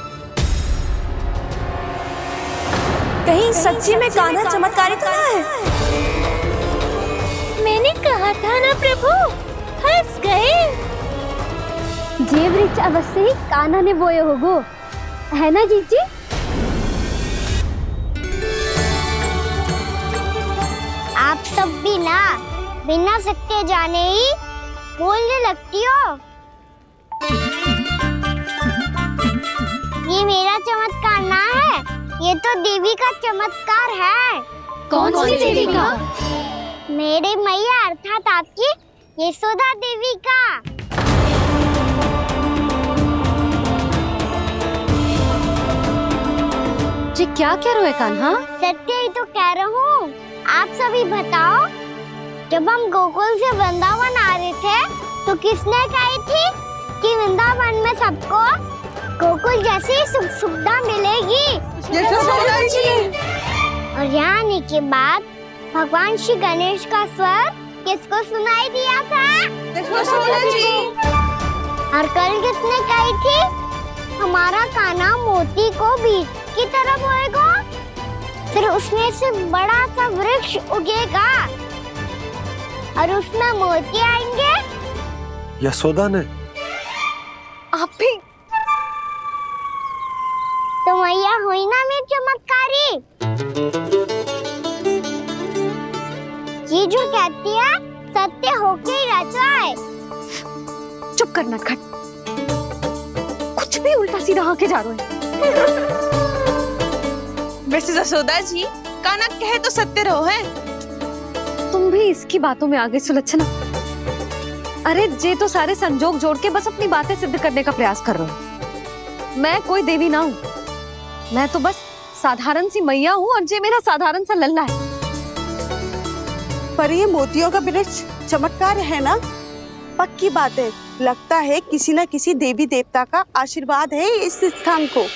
कहीं सच्ची में कान्हा चमत्कारी तो ना है? मैंने कहा था ना प्रभु, हंस गए। ये वृक्ष अवश्य ही कान्हा ने बोए होगो, है ना जीजी? आप सब भी ना बिना सत्य जाने ही बोलने लगती हो। ये मेरा चमत्कार ना है, ये तो देवी का चमत्कार है। कौन सी देवी का? मेरे मैया अर्थात आपकी यशोदा देवी का। जी क्या कह रहे हो कान्हा? सत्य ही तो कह रहा हूँ। आप सभी बताओ, जब हम गोकुल से वृंदावन आ रहे थे तो किसने कही थी कि वृंदावन में सबको गोकुल जैसी सुख सुविधा मिलेगी? यशोदा जी। और यहाँ आने के बाद भगवान श्री गणेश का स्वर किसको सुनाई दिया था? यशोदा जी। और कल किसने कही थी हमारा कान्हा मोती को बीज की तरह बोएगा, फिर उसमें से बड़ा सा वृक्ष उगेगा और उसमें मोती आएंगे? यशोदा ने? आप भी? तो मैया हुई ना मेरी चमत्कारी। ये जो कहती है सत्य होके ही रहता है। चुप कर नटखट, कुछ भी उल्टा सीधा आके जा रहे हैं। वैसे यशोदा जी, कान्हा कहे तो सत्य रहो है। तुम भी इसकी बातों में आगे सुलझना। अरे जे तो सारे संजोग जोड़ के बस अपनी बातें सिद्ध करने का प्रयास कर रहे हो। मैं कोई देवी ना हूँ, मैं तो बस साधारण सी मैया हूँ और जे मेरा साधारण सा लल्ला है। पर ये मोतियों का वृक्ष चमत्कार है ना? पक्की बात है, लगता है किसी न किसी देवी देवता का आशीर्वाद है इस स्थान को।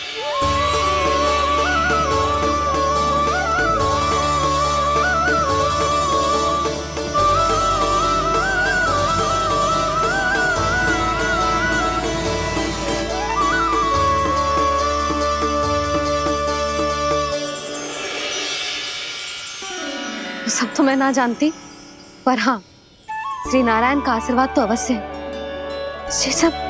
सब तो मैं ना जानती, पर हाँ, श्री नारायण का आशीर्वाद तो अवश्य है। ये सब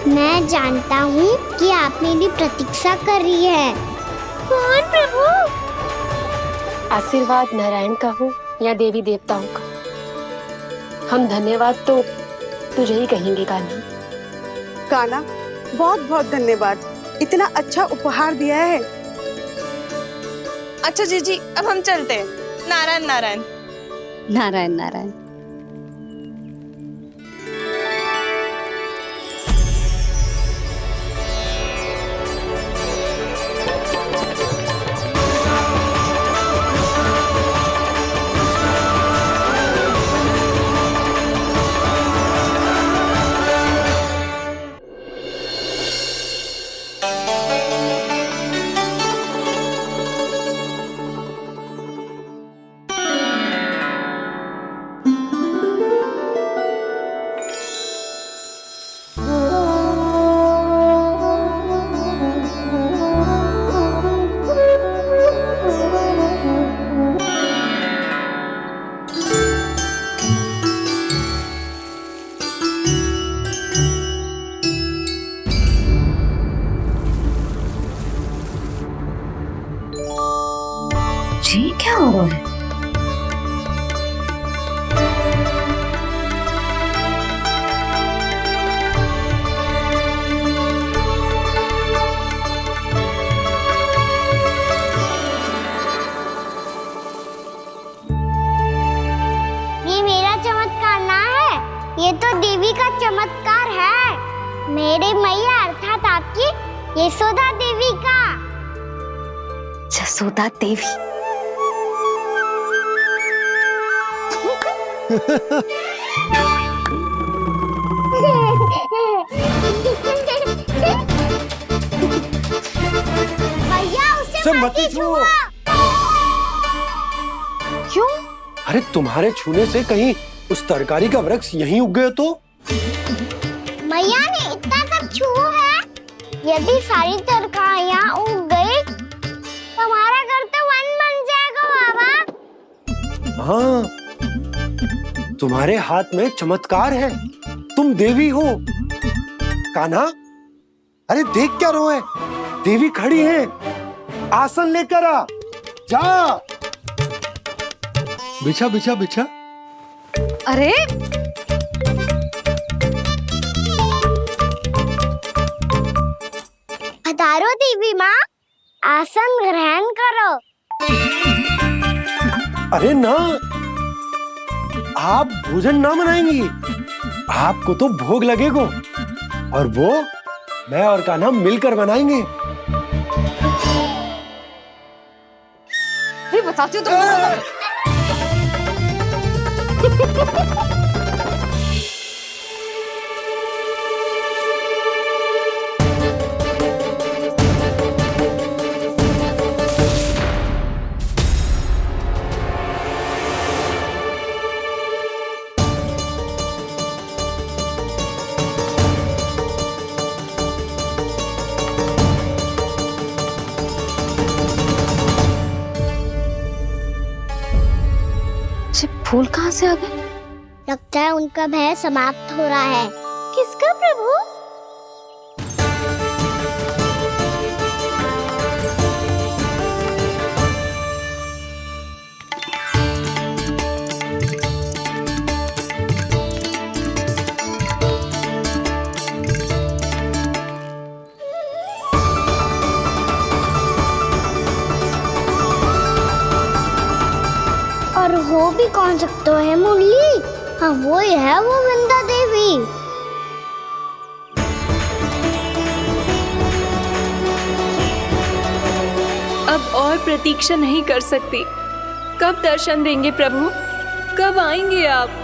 मैं जानता हूँ कि आप मेरी प्रतीक्षा कर रही है। कौन प्रभु? आशीर्वाद नारायण का हो या देवी देवताओं का, हम धन्यवाद तो तुझे ही कहेंगे कान्हा। कान्हा, बहुत बहुत धन्यवाद, इतना अच्छा उपहार दिया है। अच्छा जीजी, अब हम चलते हैं। नारायण नारायण। नारायण नारायण। क्या हो रहा है? ये मेरा चमत्कार ना है, ये तो देवी का चमत्कार है। मेरे मैया अर्थात आपकी यशोदा देवी का। जसोदा देवी। भैया उसे सब मत मत छुओ। क्यों? अरे तुम्हारे छूने से कहीं उस तरकारी का वृक्ष यहीं उग गए तो? मैया ने इतना सब छुआ है, यदि सारी तरकारियां उग गई तो हमारा घर तो वन बन जाएगा बाबा। हाँ, तुम्हारे हाथ में चमत्कार है, तुम देवी हो। कान्हा, अरे देख क्या रो है, देवी खड़ी है, आसन लेकर आ, जा। बिछा बिछा बिछा। अरे पधारो देवी माँ, आसन ग्रहण करो। अरे ना, आप भोजन ना बनाएंगी, आपको तो भोग लगेगा और वो मैं और कान्हा मिलकर बनाएंगे। भी बताती हूँ तुमको। फूल कहाँ से आ गए? लगता है उनका भय समाप्त हो रहा है। किसका प्रभु? और हो भी कौन सकता है मुरली? हाँ वो ही है, वो वृंदा देवी। अब और प्रतीक्षा नहीं कर सकती। कब दर्शन देंगे प्रभु? कब आएंगे आप?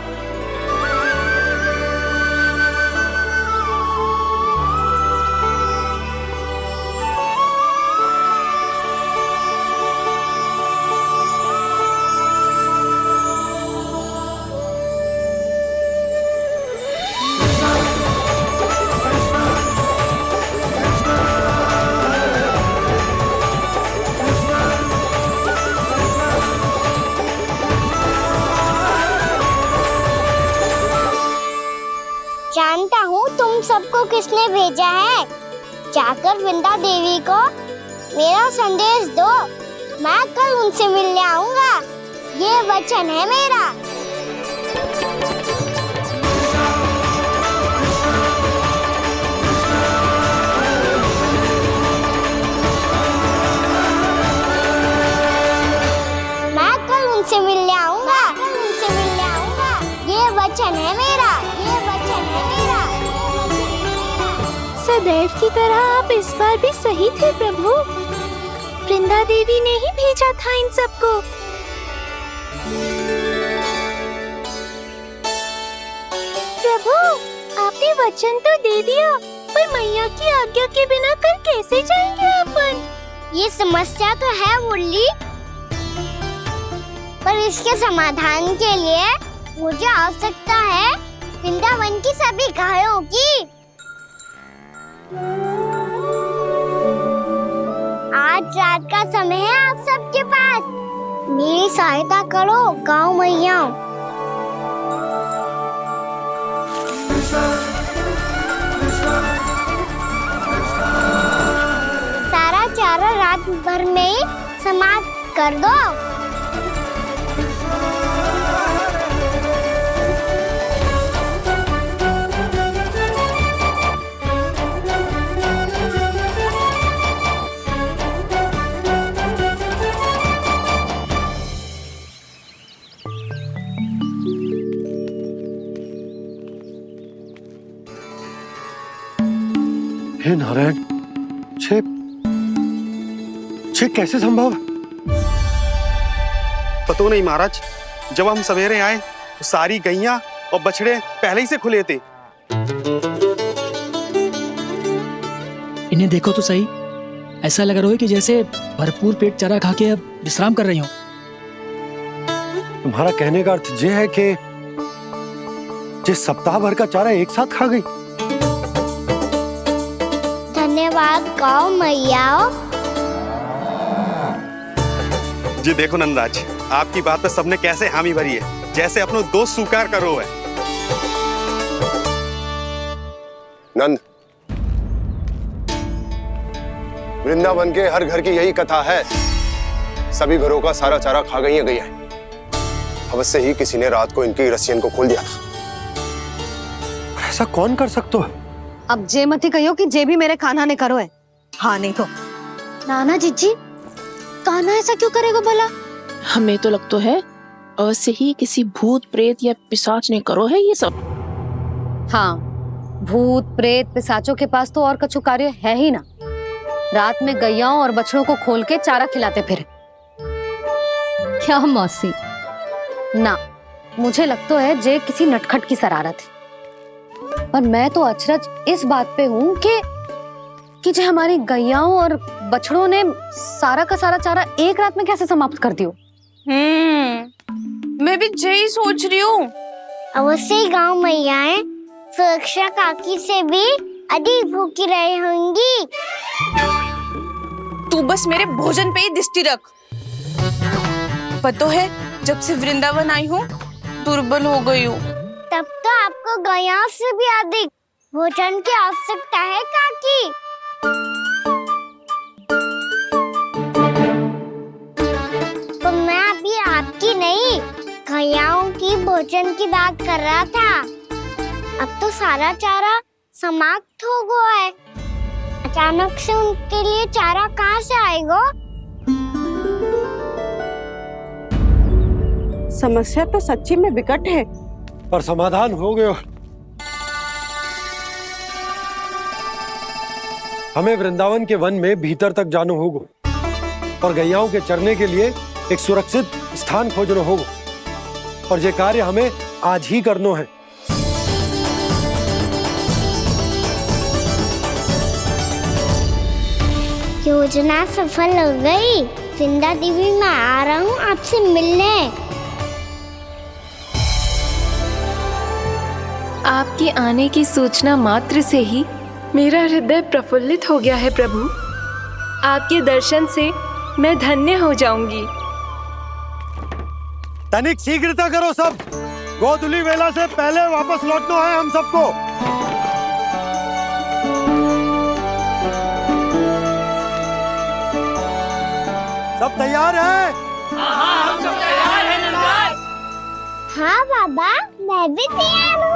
जानता हूँ तुम सबको किसने भेजा है। जाकर वृंदा देवी को मेरा संदेश दो, मैं कल उनसे मिलने आऊंगा, ये वचन है मेरा। मैं कल उनसे मिलने आऊंगा, ये वचन है मेरा, ये वचन है मेरा। सदैव की तरह आप इस बार भी सही थे प्रभु। वृंदा देवी ने ही भेजा था इन सबको। प्रभु, आपने वचन तो दे दिया, पर मैया की आज्ञा के बिना कल कैसे जाएंगे अपन? ये समस्या तो है मुरली, पर इसके समाधान के लिए मुझे आवश्यकता है वृंदावन की सभी गायों की। आज रात का समय है आप सबके पास, मेरी सहायता करो गाँव मैया। सारा चारा रात भर में समाप्त कर दो। हे नारायण, छे कैसे संभव? पता नहीं महाराज, जब हम सवेरे आए तो सारी गैया और बछड़े पहले ही से खुले थे। इन्हें देखो तो सही, ऐसा लग रहा है कि जैसे भरपूर पेट चारा खा के अब विश्राम कर रही हो। तुम्हारा कहने का अर्थ यह है कि जिस सप्ताह भर का चारा एक साथ खा गई। धन्यवाद गौ मैया। जी देखो नंदराज, आपकी बात पे सबने कैसे हामी भरी है, जैसे अपनो दोस्त स्वीकार करो है। नंद, वृंदावन के हर घर की यही कथा है, सभी घरों का सारा चारा खा गई है गैया। अवश्य ही किसी ने रात को इनकी रस्सियन को खोल दिया था। ऐसा कौन कर सकते हो? अब जे मत ही कहियो कि जे भी मेरे कान्हा ने करो है। हाँ नहीं तो नाना जीजी, कान्हा ऐसा क्यों करेगा भला? हमें तो लगता है अवश्य ही किसी भूत प्रेत या पिशाच ने करो है ये सब। हाँ, भूत प्रेत पिशाचों के पास तो और कछु कार्य है ही ना। रात में गैयाओं और बछड़ों को खोल के चारा खिलाते फिर। क्या मौसी? ना, मुझे लगता है जे किसी नटखट की शरारत है। पर मैं तो अचरज इस बात पे हूँ कि जो हमारी गैयाओं और बछड़ों ने सारा का सारा चारा एक रात में कैसे समाप्त कर दियो। मैं भी यही सोच रही हूँ। अवश्य ही गाँव मैयाएं सुरक्षा काकी से भी अधिक भूखी रही होंगी। तू बस मेरे भोजन पे ही दृष्टि रख। पता है, जब से वृंदावन आई हूँ दुर्बल हो गई हूँ। तब तो आपको गैया से भी अधिक भोजन की आवश्यकता है काकी। तो मैं अभी आपकी नहीं, गैयाओं की भोजन की बात कर रहा था। अब तो सारा चारा समाप्त हो गया है। अचानक से उनके लिए चारा कहाँ से आएगा? समस्या तो सच्ची में विकट है, पर समाधान हो गयो। हमें वृंदावन के वन में भीतर तक जाना होगा और गैयाओं के चरने के लिए एक सुरक्षित स्थान खोजना होगा, और ये कार्य हमें आज ही करना है। योजना सफल हो गई। वृंदा देवी, मैं आ रहा हूँ आपसे मिलने। आपके आने की सूचना मात्र से ही मेरा हृदय प्रफुल्लित हो गया है प्रभु। आपके दर्शन से मैं धन्य हो जाऊंगी। तनिक शीघ्रता करो सब, गोधुली वेला से पहले वापस लौटना है हम सबको। सब तैयार है? हाँ, हम सब तैयार हैं नंदराज। हाँ बाबा, मैं भी तैयार हूँ।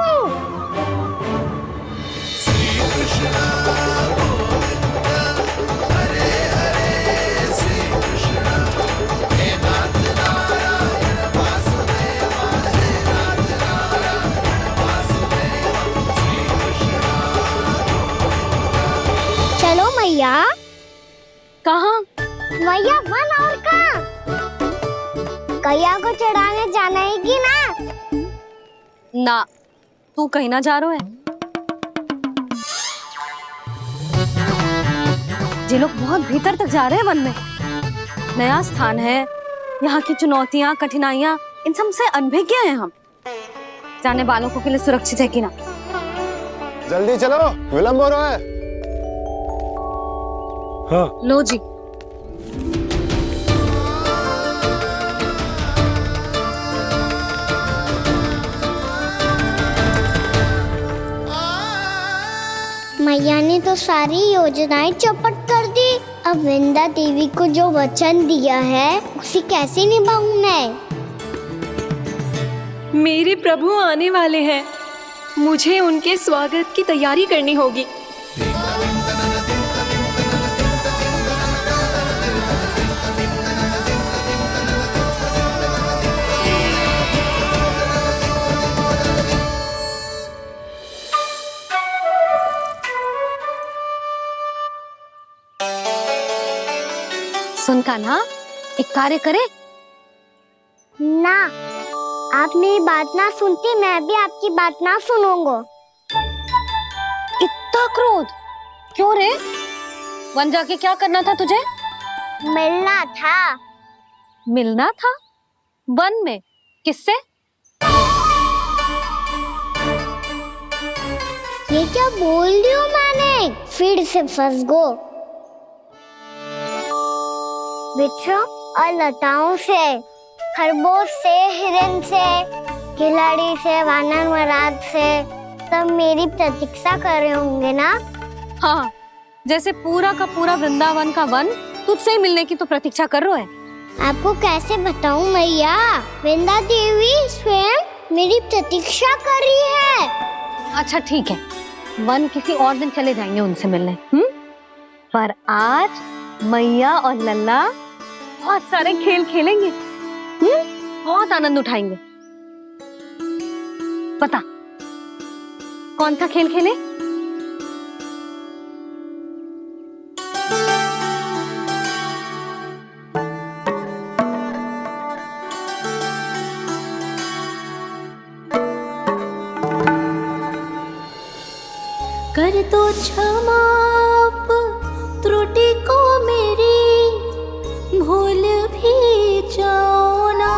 चलो मैया। कहाँ? मैया वन और कहाँ? गैया को चढ़ाने जाना है कि ना? ना, तू कहीं ना जा रहा है। ये लोग बहुत भीतर तक जा रहे हैं वन में। नया स्थान है, यहाँ की चुनौतियाँ कठिनाइयाँ इन सब से अनभिज्ञ हैं हम। जाने वालों के लिए सुरक्षित है कि ना? जल्दी चलो, विलंब हो रहा है। हाँ। लो जी। मैया ने तो सारी योजनाएं चौपट कर दी। अब वृंदा देवी को जो वचन दिया है उसे कैसे निभाऊं मैं? मेरे प्रभु आने वाले हैं, मुझे उनके स्वागत की तैयारी करनी होगी। सुन कान्हा, एक कार्य करे ना, आप मेरी बात ना सुनती, मैं भी आपकी बात ना सुनूंगा। इतना क्रोध क्यों रे? वन जाके क्या करना था तुझे? मिलना था। मिलना था? वन में? किससे? ये क्या बोल रही हूँ मैंने? फिर से फंस गो। वृक्षों और लताओं से, खरगोश से, हिरन से, खिलाड़ी से, वानर महाराज से, सब मेरी प्रतीक्षा कर रहे होंगे ना? हाँ, जैसे पूरा का पूरा वृंदावन का वन तुझसे ही मिलने की तो प्रतीक्षा कर रहा है। आपको कैसे बताऊं मैया, वृंदा देवी स्वयं मेरी प्रतीक्षा कर रही है। अच्छा ठीक है, वन किसी और दिन चले जाएंगे उनसे मिलने। पर आज मैया और लल्ला बहुत सारे खेल खेलेंगे। बहुत आनंद उठाएंगे। बता कौन सा खेल खेले? कर दो क्षमा त्रुटि को मेरी, भूल भी जाओ ना।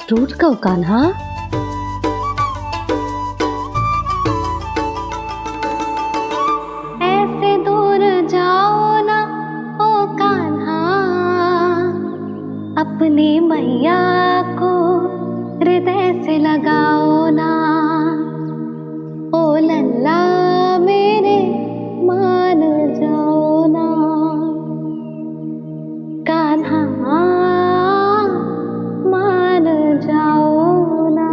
टूट कब कान्हा? ऐसे दूर जाओ ना ओ कान्हा, अपनी मैया को हृदय से लगाओ ना। ओ लल्ला मेरे मान जाओ ना, कान्हा मान जाओ ना।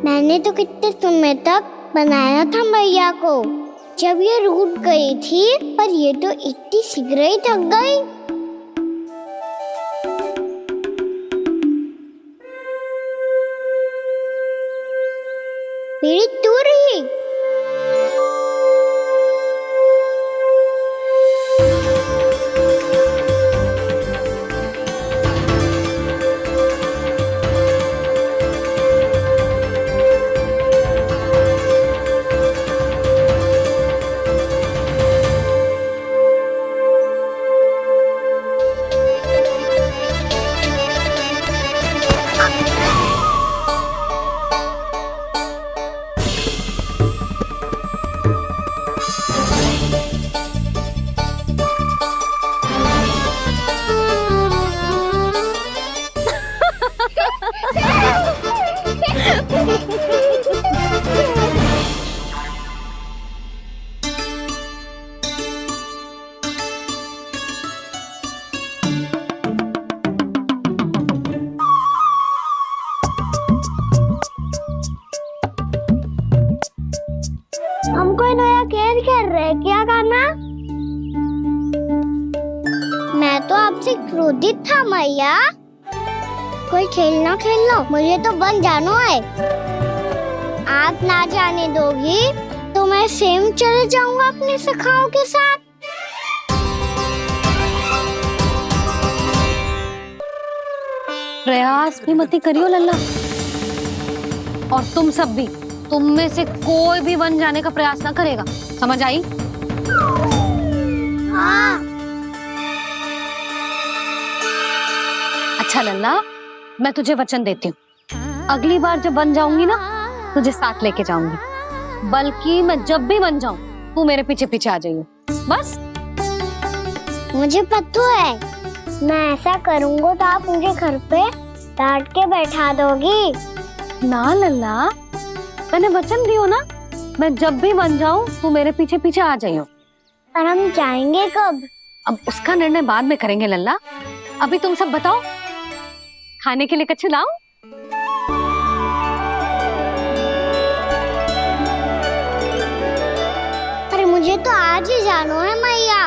मैंने तो कितने समय तक बनाया था मैया को, जब ये रूठ गई थी, पर ये तो इतनी शीघ्र ही थक गई। मेरी दूर ही। हम कोई नया खेल खेल रहे हैं क्या करना? मैं तो आपसे क्रोधित था मैया। कोई खेलना खेल लो, मुझे तो बन जाना है। आप ना जाने दोगी तो मैं स्वयं चले जाऊंगा अपने सखाओं के साथ। प्रयास भी मत करियो लल्ला, और तुम सब भी, तुम में से कोई भी वन जाने का प्रयास ना करेगा, समझ आई? हाँ। अच्छा लल्ला, मैं तुझे वचन देती हूँ, अगली बार जब बन जाऊंगी ना, तुझे साथ लेके जाऊंगी। बल्कि मैं जब भी बन जाऊं, तू मेरे पीछे पीछे आ जाइयो, बस। मुझे पता है, मैं ऐसा करूंगा तो आप मुझे घर पे डांट के बैठा दोगी। ना लल्ला, मैंने वचन दियो ना, मैं जब भी बन जाऊं, तू मेरे पीछे पीछे आ जाइयो। पर हम जाएंगे कब? अब उसका निर्णय बाद में करेंगे लल्ला। अभी तुम सब बताओ, खाने के लिए कुछ लाऊं? अरे मुझे तो आज ही जाना है मैया।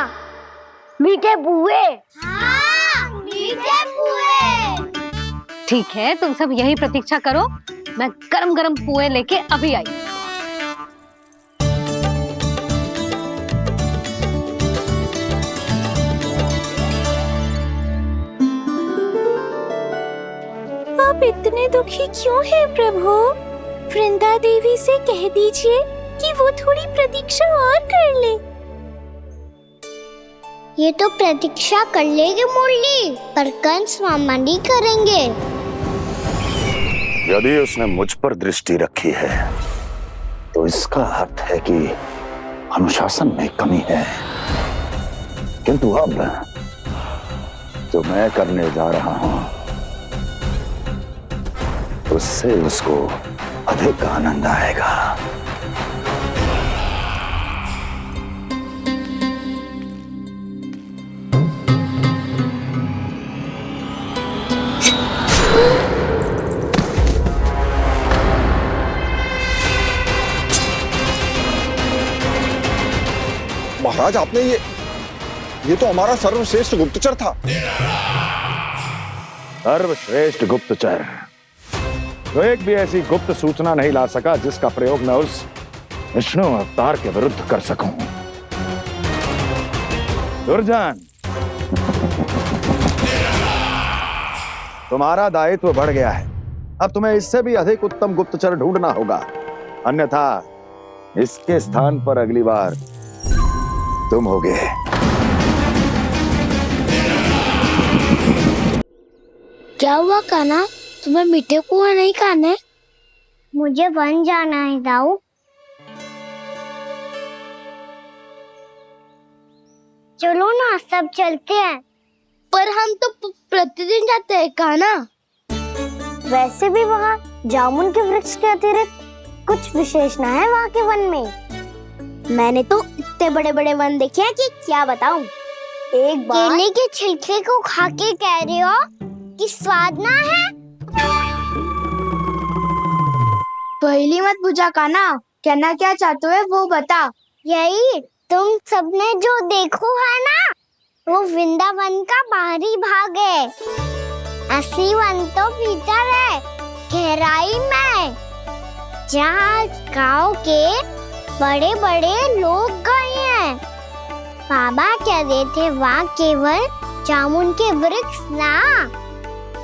मीठे पुए। हाँ, मीठे पुए। ठीक है, तुम सब यही प्रतीक्षा करो, मैं गरम गरम पुए लेके अभी आई। आप इतने दुखी क्यों हैं प्रभु? वृंदा देवी से कह दीजिए कि वो थोड़ी प्रतीक्षा और कर ले। ये तो प्रतीक्षा कर लेगी मुरली, पर कंस मामा नहीं करेंगे। यदि उसने मुझ पर दृष्टि रखी है तो इसका अर्थ है कि अनुशासन में कमी है। किंतु अब जो मैं करने जा रहा हूं उससे उसको अधिक आनंद आएगा। महाराज, आपने ये तो हमारा सर्वश्रेष्ठ गुप्तचर था। सर्वश्रेष्ठ गुप्तचर तो एक भी ऐसी गुप्त सूचना नहीं ला सका जिसका प्रयोग मैं उस विष्णु अवतार के विरुद्ध कर सकूं। दुर्जन, तुम्हारा दायित्व बढ़ गया है। अब तुम्हें इससे भी अधिक उत्तम गुप्तचर ढूंढना होगा, अन्यथा इसके स्थान पर अगली बार तुम होगे। क्या हुआ कान्हा, तुम्हें मीठे पुआ नहीं खाने? मुझे वन जाना है दाऊ। चलो ना, सब चलते हैं। पर हम तो प्रतिदिन जाते हैं कान्हा। वैसे भी वहाँ जामुन के वृक्ष के अतिरिक्त कुछ विशेष ना है वहाँ के वन में। मैंने तो इतने बड़े बड़े वन देखे हैं कि क्या बताऊं। एक बार केले के छिलके को खा के कह रहे हो कि स्वाद ना है? पहली मत पूछा कान्हा, कहना क्या चाहते हो वो बता। यही तुम सबने जो देखो है ना, वो वृंदावन का बाहरी भाग है। असली वन तो भीतर है, गहराई में, जहाँ गांव के बड़े बड़े लोग गए हैं। बाबा कह रहे थे वहाँ केवल जामुन के वृक्ष ना,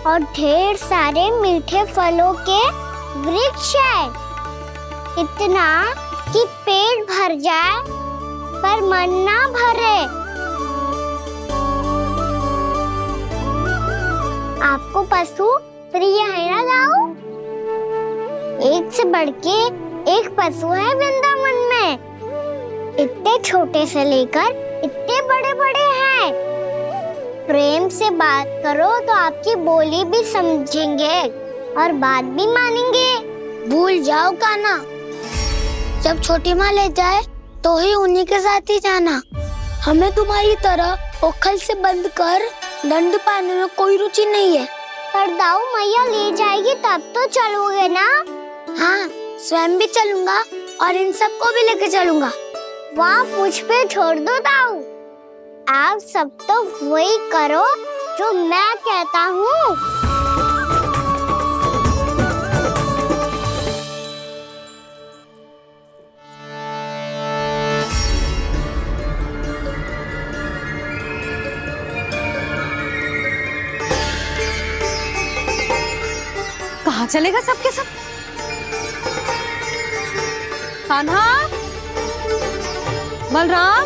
और ढेर सारे मीठे फलों के वृक्ष है। इतना कि पेट भर जाए पर मन ना भरे। आपको पशु प्रिय है ना दाऊ? एक से बढ़ के एक पशु है वृंदावन में। इतने छोटे से लेकर इतने बड़े बड़े हैं। प्रेम से बात करो तो आपकी बोली भी समझेंगे और बात भी मानेंगे। भूल जाओ कान्हा, जब छोटी माँ ले जाए तो ही उन्हीं के साथ ही जाना। हमें तुम्हारी तरह ओखल से बंद कर दंड पाने में कोई रुचि नहीं है। पर दाऊ मैया ले जाएगी तब तो चलोगे ना? हाँ, स्वयं भी चलूंगा और इन सबको भी लेके चलूंगा। वहाँ मुझ पे छोड़ दो दाऊ। आप सब तो वही करो जो मैं कहता हूँ। कहाँ चलेगा सबके सब? कान्हा, बलराम,